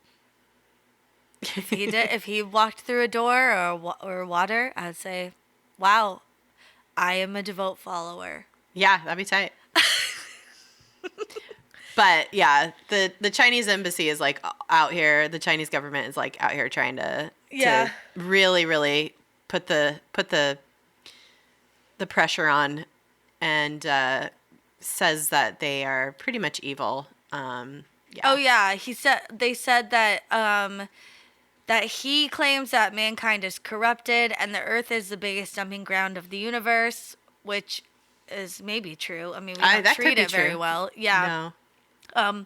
If he did, if he walked through a door or water, I'd say, wow, I am a devout follower. Yeah, that'd be tight. But yeah, the Chinese embassy is like out here. The Chinese government is like out here trying to really, really put the pressure on, and says that they are pretty much evil. Yeah. Oh yeah, they said that that he claims that mankind is corrupted and the Earth is the biggest dumping ground of the universe, which is maybe true. I mean, we don't treat it very well. Yeah. No.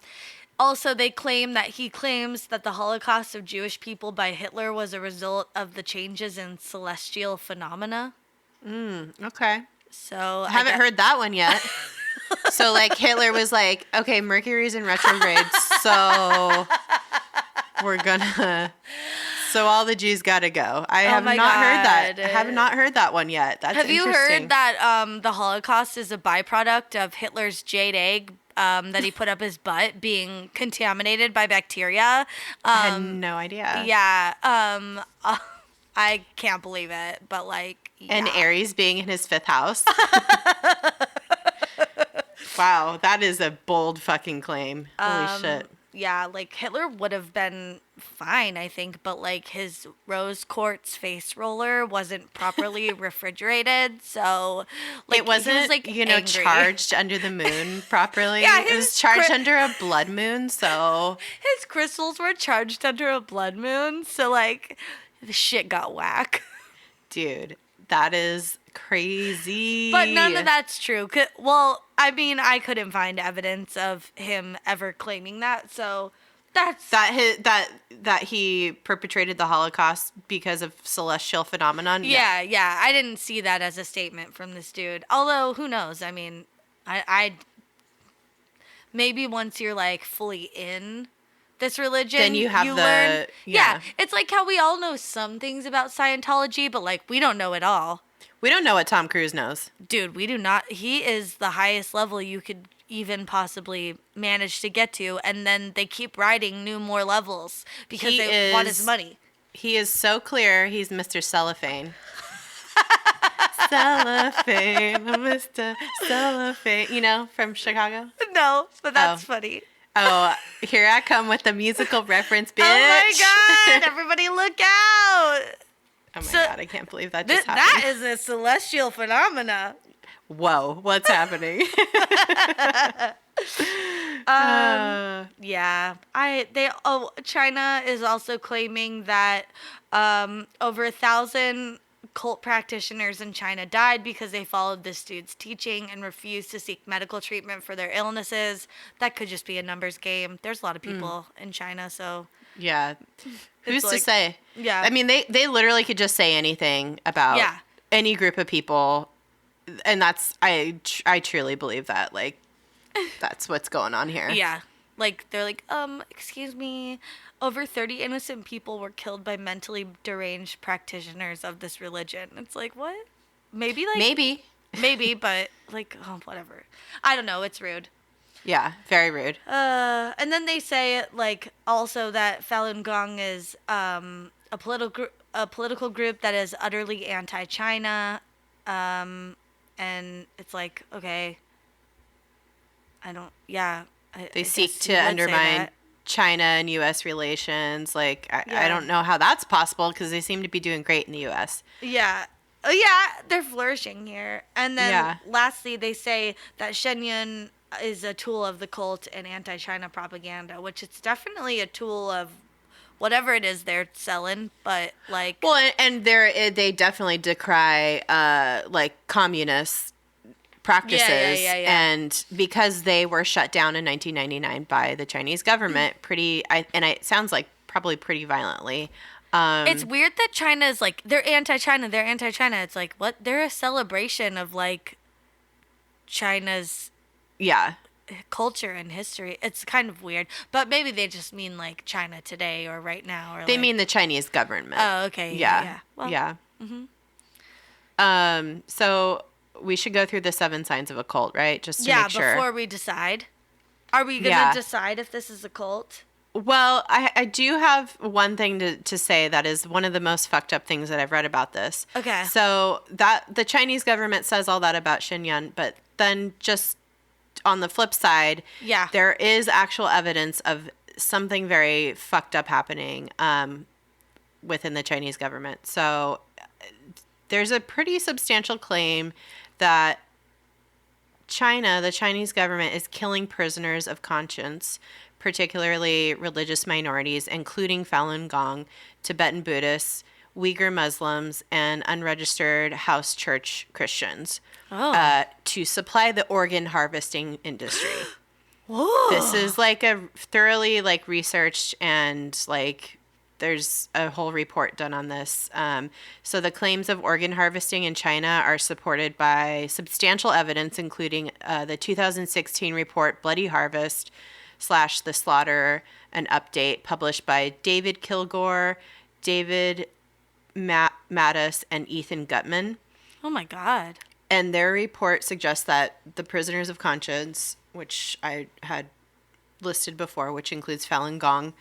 Also, he claims that the Holocaust of Jewish people by Hitler was a result of the changes in celestial phenomena. Okay. So I haven't heard that one yet. So, like, Hitler was like, okay, Mercury's in retrograde, so we're gonna... So all the Jews gotta go. I have not heard that. I have not heard that one yet. That's Have you interesting. heard that the Holocaust is a byproduct of Hitler's jade egg that he put up his butt being contaminated by bacteria? I had no idea. Yeah. I can't believe it, but like... Yeah. And Aries being in his 5th house. Wow, that is a bold fucking claim. Holy shit. Yeah, like Hitler would have been fine, I think, but like his rose quartz face roller wasn't properly refrigerated, so like it wasn't, he was, like, angry. Charged under the moon properly. Yeah, it was charged under a blood moon, so his crystals were charged under a blood moon, so like the shit got whack. Dude, that is crazy. But none of that's true. Well, I mean, I couldn't find evidence of him ever claiming that, so that's... That he perpetrated the Holocaust because of celestial phenomenon? Yeah. I didn't see that as a statement from this dude. Although, who knows? I mean, I maybe once you're, like, fully in this religion, then you learn... Yeah, it's like how we all know some things about Scientology, but, like, we don't know it all. We don't know what Tom Cruise knows. Dude, we do not. He is the highest level you could even possibly manage to get to, and then they keep writing more levels because they want his money. He is so clear. He's Mr. Cellophane. Cellophane, Mr. Cellophane. You know, from Chicago? No, but that's funny. Oh, here I come with the musical reference, bitch. Oh my God, everybody look out. Oh my God, I can't believe that just happened. That is a celestial phenomena. Whoa, what's happening? Yeah. China is also claiming that over 1,000 cult practitioners in China died because they followed this dude's teaching and refused to seek medical treatment for their illnesses. That could just be a numbers game. There's a lot of people in China, so... Yeah. Who's to say? Yeah. I mean, they literally could just say anything about any group of people. And that's, I truly believe that. Like, that's what's going on here. Yeah. Like, they're like, excuse me, over 30 innocent people were killed by mentally deranged practitioners of this religion. It's like, what? Maybe, but, like, oh, whatever. I don't know. It's rude. Yeah, very rude. And then they say, like, also that Falun Gong is a political group that is utterly anti-China. And it's like, okay, They seek to undermine China and U.S. relations. Like, I don't know how that's possible because they seem to be doing great in the U.S. Yeah. Oh, yeah, they're flourishing here. And then lastly, they say that Shen Yun is a tool of the cult and anti-China propaganda, which it's definitely a tool of whatever it is they're selling, but like. Well, and they definitely decry like communist practices, Yeah. and because they were shut down in 1999 by the Chinese government, it sounds like probably pretty violently. It's weird that China is like, they're anti-China. It's like, what? They're a celebration of like China's culture and history. It's kind of weird, but maybe they just mean like China today or right now, or they like, mean the Chinese government. Oh, okay. Yeah. Well, yeah. So we should go through the 7 signs of a cult, right? Just to make sure. Before we decide. Are we going to decide if this is a cult? Well, I do have one thing to say that is one of the most fucked up things that I've read about this. Okay. So that the Chinese government says all that about Shen Yun, but then just on the flip side, there is actual evidence of something very fucked up happening within the Chinese government. So there's a pretty substantial claim that the Chinese government is killing prisoners of conscience, particularly religious minorities, including Falun Gong, Tibetan Buddhists, Uyghur Muslims, and unregistered house church Christians to supply the organ harvesting industry. Whoa. This is like a thoroughly like researched, and like there's a whole report done on this. So the claims of organ harvesting in China are supported by substantial evidence, including the 2016 report Bloody Harvest / The Slaughter, an update published by David Kilgore, David Mattis, and Ethan Gutman. Oh my God. And their report suggests that the prisoners of conscience, which I had listed before, which includes Falun Gong,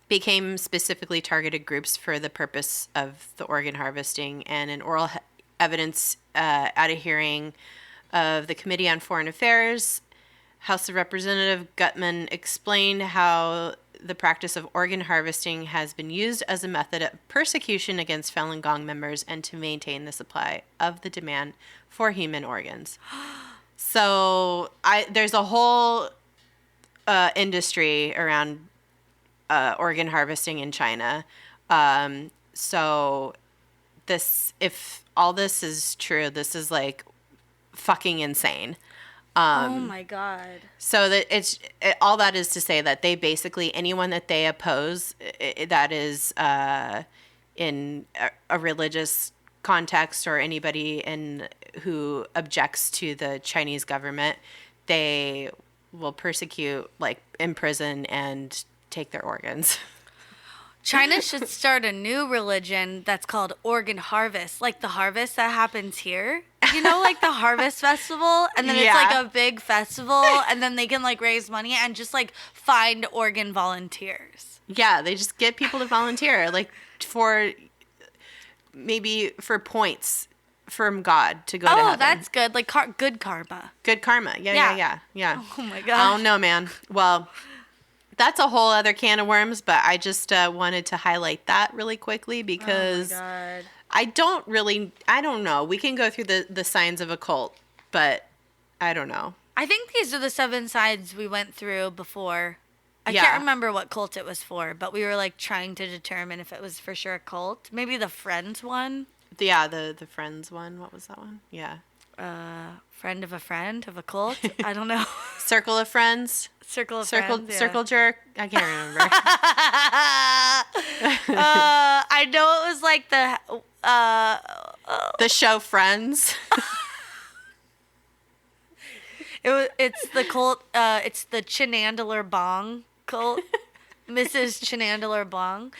became specifically targeted groups for the purpose of the organ harvesting. And in oral evidence at a hearing of the Committee on Foreign Affairs, House of Representative Gutman explained how the practice of organ harvesting has been used as a method of persecution against Falun Gong members and to maintain the supply of the demand for human organs. So there's a whole industry around organ harvesting in China. So if all this is true, this is like fucking insane. Oh my God. So that all that is to say that they basically, anyone that they oppose that is in a religious context, or anybody who objects to the Chinese government, they will persecute, like imprison and take their organs. China should start a new religion that's called organ harvest, like the harvest that happens here. You know, like the harvest festival, and then it's like a big festival, and then they can like raise money and just like find organ volunteers. Yeah, they just get people to volunteer, like maybe for points from God to go to heaven. Oh, that's good. Like good karma. Good karma. Yeah. Oh my God. I don't know, man. Well, that's a whole other can of worms, but I just wanted to highlight that really quickly because I don't know. We can go through the signs of a cult, but I don't know. I think these are the 7 signs we went through before. I can't remember what cult it was for, but we were like trying to determine if it was for sure a cult. Maybe the Friends one. Yeah, the Friends one. What was that one? Yeah. Friend of a cult? I don't know. Circle of Friends? Circle of Friends, yeah. Circle jerk? I can't remember. I know it was like the show Friends. It's the cult, it's the Chenandler Bong cult. Mrs. Chenandler Bong.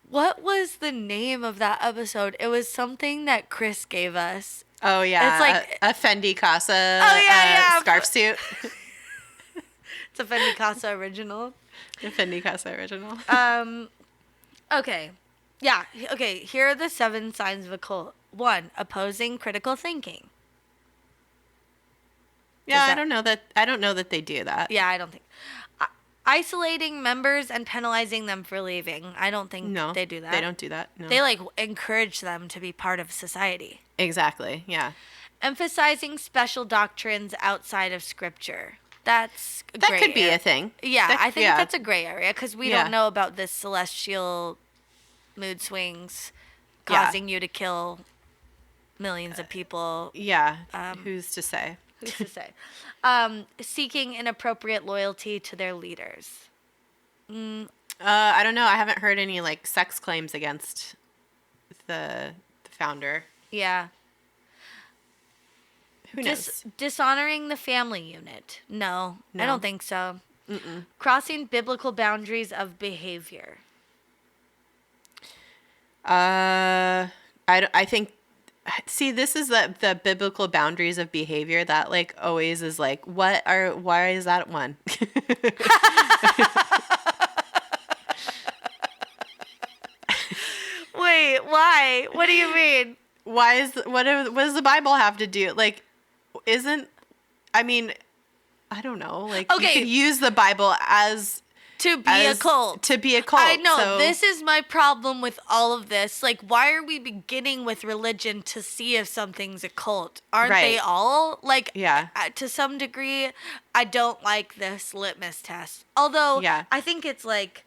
What was the name of that episode? It was something that Chris gave us. Oh, yeah. It's like a Fendi Casa scarf suit. It's a Fendi Casa original. A Fendi Casa original. Okay. Yeah. Okay. Here are the 7 signs of a cult. 1, opposing critical thinking. Yeah, I don't know that they do that. Yeah, I don't think. Isolating members and penalizing them for leaving. I don't think they do that. They don't do that. No. They like encourage them to be part of society. Exactly. Yeah. Emphasizing special doctrines outside of scripture. that's a That gray could be area. a thing. Yeah, That- I think yeah. that's a gray area because we Yeah. don't know about this celestial mood swings Yeah. causing you to kill millions of people. Yeah. Who's to say? Who's to say? Seeking inappropriate loyalty to their leaders. I don't know. I haven't heard any like sex claims against the founder. Yeah. Who knows? Dishonoring the family unit. No, I No. don't think so. Crossing biblical boundaries of behavior. I think. See, this is the biblical boundaries of behavior that like always is like, why is that one? Wait, why? What do you mean? What does the Bible have to do? Like, I mean, I don't know. Like, Okay. you could use the Bible To be a cult. To be a cult. I know. So, This is my problem with all of this. Like, why are we beginning with religion to see if something's a cult? Aren't they Right. all? Like, Yeah. To some degree, I don't like this litmus test. Although, Yeah. I think it's like,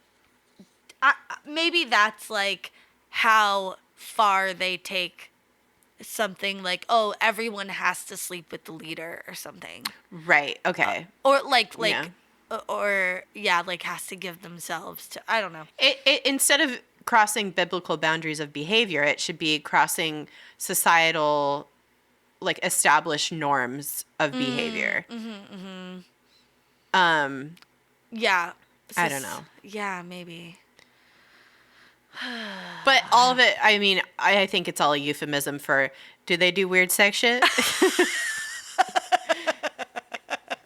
maybe that's like how far they take something like, oh, everyone has to sleep with the leader or something. Right. Okay. Or like, Yeah. like has to give themselves to, I don't know. It instead of crossing biblical boundaries of behavior, it should be crossing societal, like established norms of behavior. Yeah. I don't know. Yeah, maybe. But all of it, I mean, I think it's all a euphemism for, do they do weird sex shit?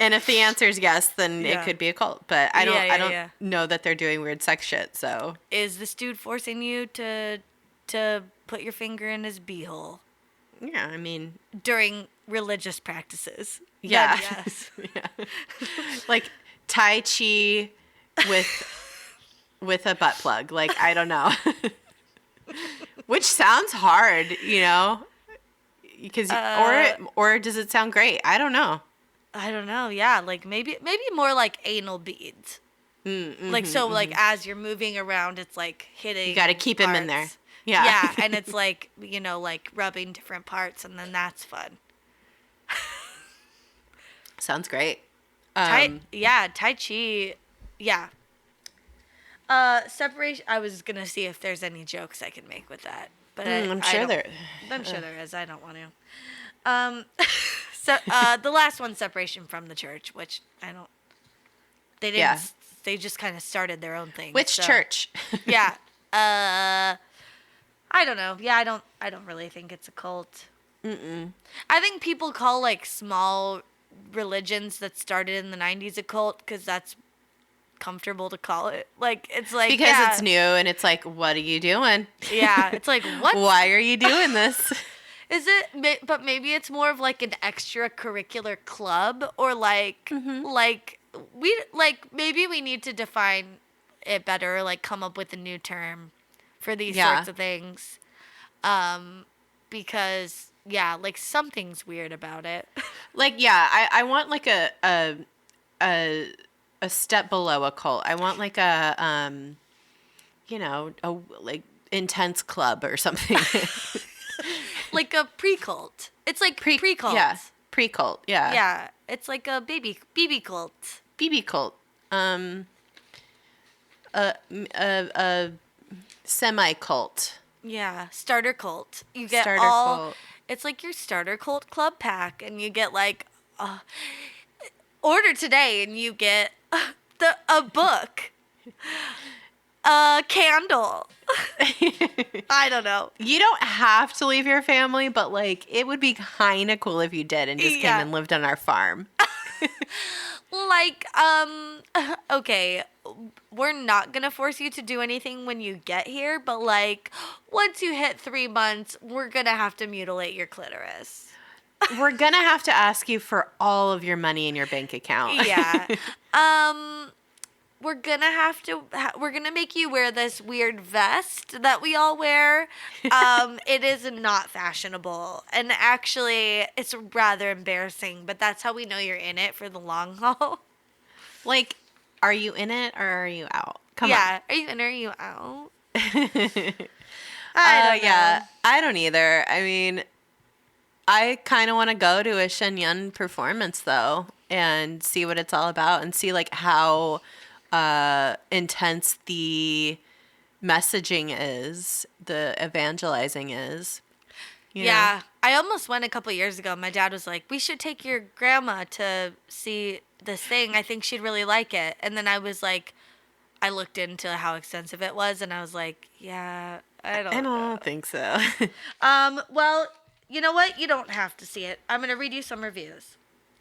And if the answer is yes, then Yeah. it could be a cult. But I don't Yeah. know that they're doing weird sex shit. So Is this dude forcing you to put your finger in his beehole yeah, I mean, during religious practices? yeah, Then yes. yeah. Like Tai Chi with a butt plug. Like, I don't know. Which sounds hard, you know, because or does it sound great? I don't know. I don't know. Yeah, like maybe more like anal beads. Like so, like as you're moving around, it's like hitting. You got to keep him in there. parts. Yeah. Yeah, and it's like, like rubbing different parts, and then that's fun. Sounds great. Tai Chi. Yeah. Separation. I was gonna see if there's any jokes I can make with that, but I'm sure there. I'm sure there is. I don't want to. So the last one, separation from the church, which I don't. They didn't. Yeah. They just kind of started their own thing. Which so- church? Yeah. I don't know. Yeah, I don't really think it's a cult. I think people call like small religions that started in the 90s a cult because that's comfortable to call it. Like it's like Because yeah, it's new and it's like, what are you doing? Yeah, it's like what Why are you doing this? is it? But maybe it's more of like an extracurricular club or like maybe we need to define it better. Like come up with a new term for these Yeah. sorts of things, because yeah, like something's weird about it. Like, yeah, I want like a step below a cult. I want like a like intense club or something. Like a pre-cult. It's like pre-cult. Yeah, pre-cult. Yeah. Yeah, it's like a BB cult. BB cult. A semi-cult. Yeah, starter cult. You get Starter all. cult. It's like your starter cult club pack, and you get like, order today, and you get a book, a candle. I don't know. You don't have to leave your family, but like it would be kind of cool if you did and just Yeah. came and lived on our farm. Like, okay, we're not gonna force you to do anything when you get here, but like, once you hit 3 months, we're gonna have to mutilate your clitoris. We're gonna have to ask you for all of your money in your bank account. Yeah. we're gonna make you wear this weird vest that we all wear. It is not fashionable, and actually, it's rather embarrassing. But that's how we know you're in it for the long haul. Like, are you in it or are you out? Come on. Yeah, are you in or are you out? I don't know. Yeah, I don't either. I mean, I kind of want to go to a Shen Yun performance though, and see what it's all about, and see like how intense the messaging is, the evangelizing is. You know? I almost went a couple years ago. My dad was like, "We should take your grandma to see this thing. I think she'd really like it." And then I was like, I looked into how extensive it was, and I was like, "Yeah, I don't know. Think so." Well, you know what? You don't have to see it. I'm gonna read you some reviews.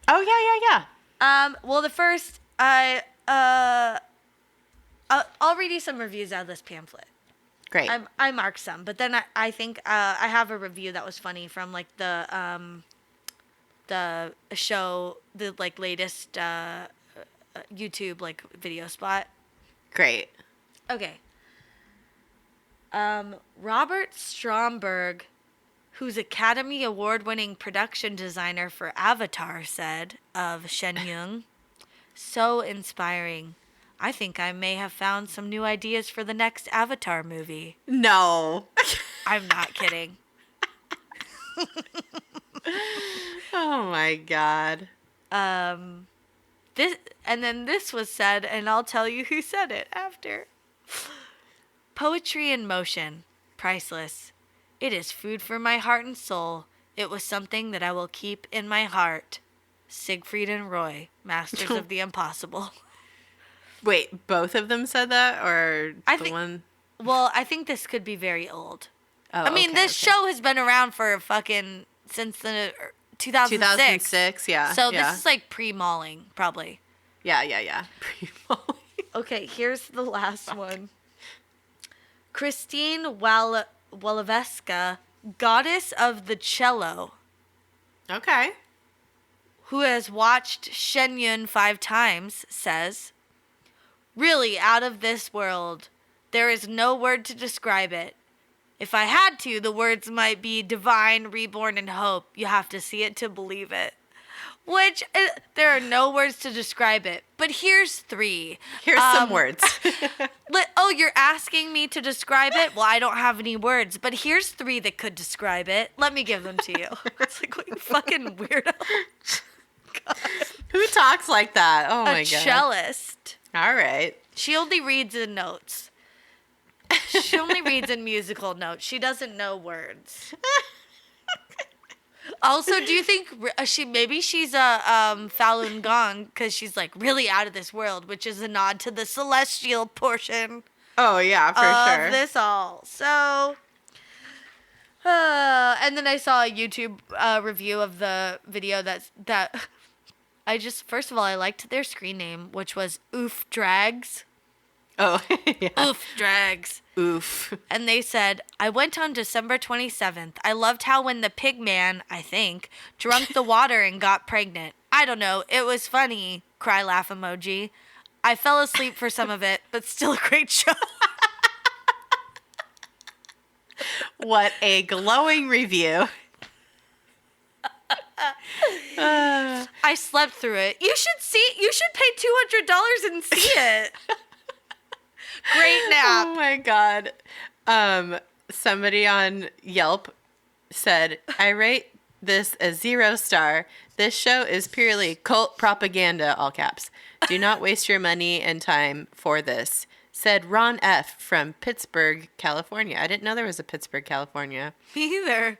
Oh yeah. Well, the first, I'll read you some reviews out of this pamphlet. Great. I marked some, but then I think I have a review that was funny from like the show, the like latest YouTube like video spot. Great. Okay. Robert Stromberg, who's Academy Award-winning production designer for Avatar, said of Shen Yun, "So inspiring. I think I may have found some new ideas for the next Avatar movie." No. I'm not kidding. Oh my God. This was said, and I'll tell you who said it after. "Poetry in motion, priceless. It is food for my heart and soul. It was something that I will keep in my heart. Siegfried and Roy, masters of the impossible." Wait, both of them said that, or one? Well, I think this could be very old. Oh, I mean, this show has been around for fucking since the 2006. 2006, yeah. So this is like pre-mauling, probably. Yeah. Pre-mauling. Okay, here's the last one. Christine Waloveska, goddess of the cello, Okay. who has watched Shen Yun 5 times, says, "Really out of this world. There is no word to describe it. If I had to, the words might be divine, reborn, and hope. You have to see it to believe it." Which, there are no words to describe it. But here's 3. Here's some words. You're asking me to describe it? Well, I don't have any words. But here's 3 that could describe it. Let me give them to you. It's like, what you fucking weirdo. God. Who talks like that? Oh my God. A cellist. All right. She only reads in notes. She only reads in musical notes. She doesn't know words. Also, do you think she's a Falun Gong because she's like really out of this world, which is a nod to the celestial portion. Oh yeah, for sure. Of this all. So, and then I saw a YouTube review of the video that first of all, I liked their screen name, which was Oof Drags. Oh, yeah. Oof Drags. Oof. And they said, "I went on December 27th. I loved how when the pig man, I think, drunk the water and got pregnant. I don't know. It was funny." Cry laugh emoji. "I fell asleep for some of it, but still a great show." What a glowing review. I slept through it. You should pay $200 and see it. Great nap. Oh my God. Somebody on Yelp said, "I rate this a 0 star. This show is purely cult propaganda," all caps. "Do not waste your money and time for this," said Ron F. from Pittsburgh, California. I didn't know there was a Pittsburgh, California. Me either.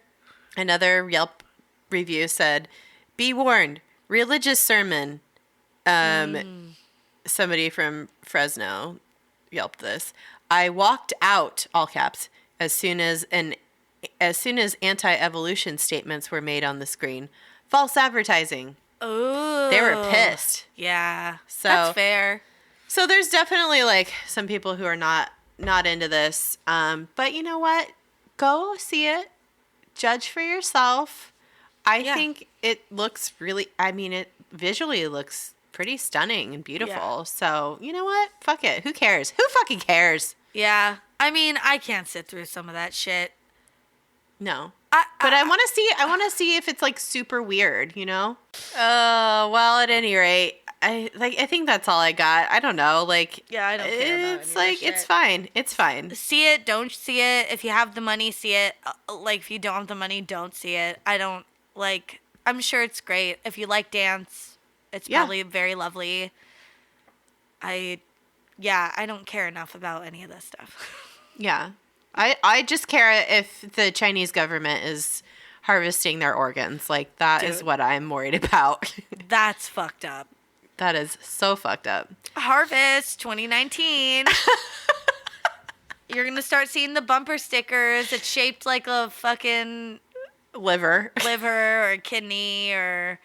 Another Yelp review said, "Be warned, religious sermon." Somebody from Fresno Yelped this. "I walked out," all caps, as soon as anti-evolution statements were made on the screen. False advertising." Oh. They were pissed. Yeah. So that's fair. So there's definitely like some people who are not into this. But you know what? Go see it. Judge for yourself. I think it looks really, it visually looks pretty stunning and beautiful. Yeah. So, you know what? Fuck it. Who cares? Who fucking cares? Yeah. I mean, I can't sit through some of that shit. No. But I want to see if it's like super weird, you know? Well, at any rate, I think that's all I got. I don't know. Like, yeah, I don't care about it's like, it's fine. It's fine. See it, don't see it. If you have the money, see it. Like, if you don't have the money, don't see it. I don't, like, I'm sure it's great. If you like dance, it's probably very lovely. I don't care enough about any of this stuff. Yeah. I just care if the Chinese government is harvesting their organs. Like, that is what I'm worried about. That's fucked up. That is so fucked up. Harvest 2019. You're going to start seeing the bumper stickers. It's shaped like a fucking liver or a kidney or,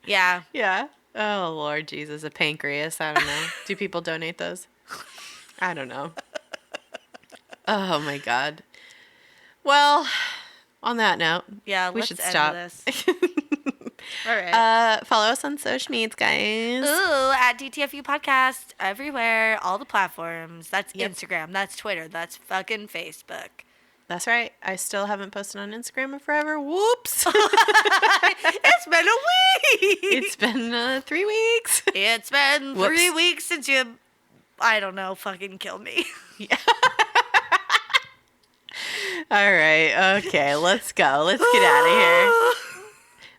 yeah. Yeah. Oh, Lord Jesus, a pancreas. I don't know. Do people donate those? I don't know. Oh, my God. Well, on that note, we should stop. This. All right. Follow us on social media, guys. Ooh, at DTFU Podcast everywhere, all the platforms. That's Instagram, that's Twitter, that's fucking Facebook. That's right. I still haven't posted on Instagram in forever. Whoops. It's been a week. It's been 3 weeks. It's been 3 weeks since you, I don't know, fucking killed me. Yeah. All right. Okay. Let's go. Let's get out of here.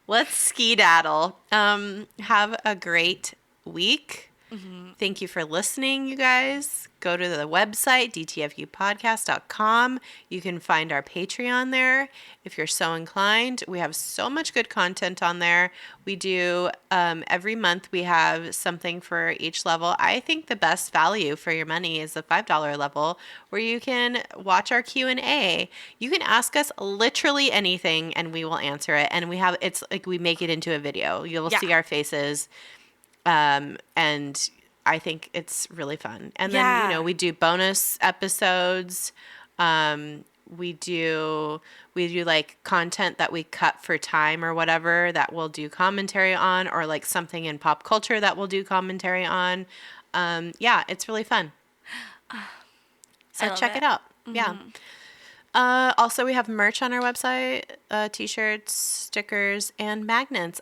Let's skedaddle. Have a great week. Mm-hmm. Thank you for listening, you guys. Go to the website, dtfupodcast.com. You can find our Patreon there if you're so inclined. We have so much good content on there. We do, every month we have something for each level. I think the best value for your money is the $5 level, where you can watch our Q&A. You can ask us literally anything and we will answer it. And it's like we make it into a video. You'll see our faces. And I think it's really fun. And then, we do bonus episodes. We do like content that we cut for time or whatever that we'll do commentary on, or like something in pop culture that we'll do commentary on. It's really fun. So check it out. Mm-hmm. Yeah. Also, we have merch on our website, t-shirts, stickers, and magnets.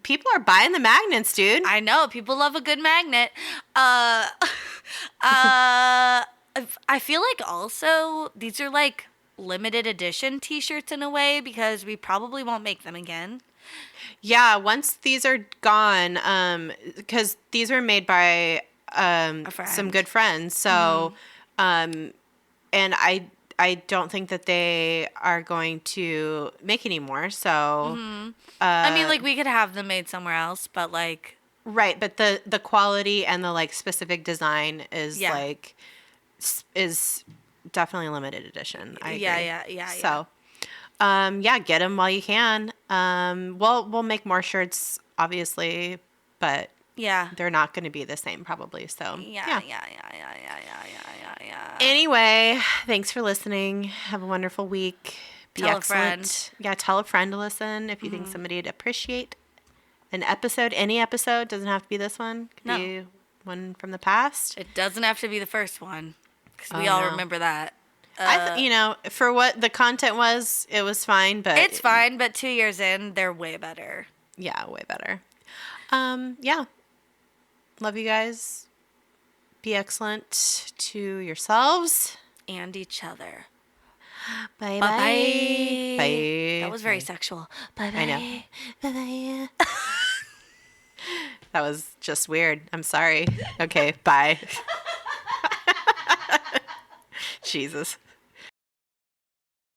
People are buying the magnets, dude. I know. People love a good magnet. I feel like also these are like limited edition t-shirts in a way, because we probably won't make them again. Yeah, once these are gone, because these were made by some good friends. So, and I don't think that they are going to make any more. So, I mean, like, we could have them made somewhere else, but like, right. But the quality and the like specific design is like is definitely limited edition. I agree. Yeah. So, get them while you can. We'll make more shirts, obviously, but they're not going to be the same probably. So yeah. Anyway, thanks for listening. Have a wonderful week. Be excellent. A friend. Yeah, tell a friend to listen if you think somebody would appreciate an episode. Any episode, doesn't have to be this one. Could be one from the past. It doesn't have to be the first one, because we all remember that. For what the content was, it was fine, but it's fine. But 2 years in, they're way better. Yeah, way better. Love you guys. Be excellent to yourselves and each other. Bye. Bye. That was very sexual. Bye. I know. Bye. That was just weird. I'm sorry. Okay. Bye. Jesus.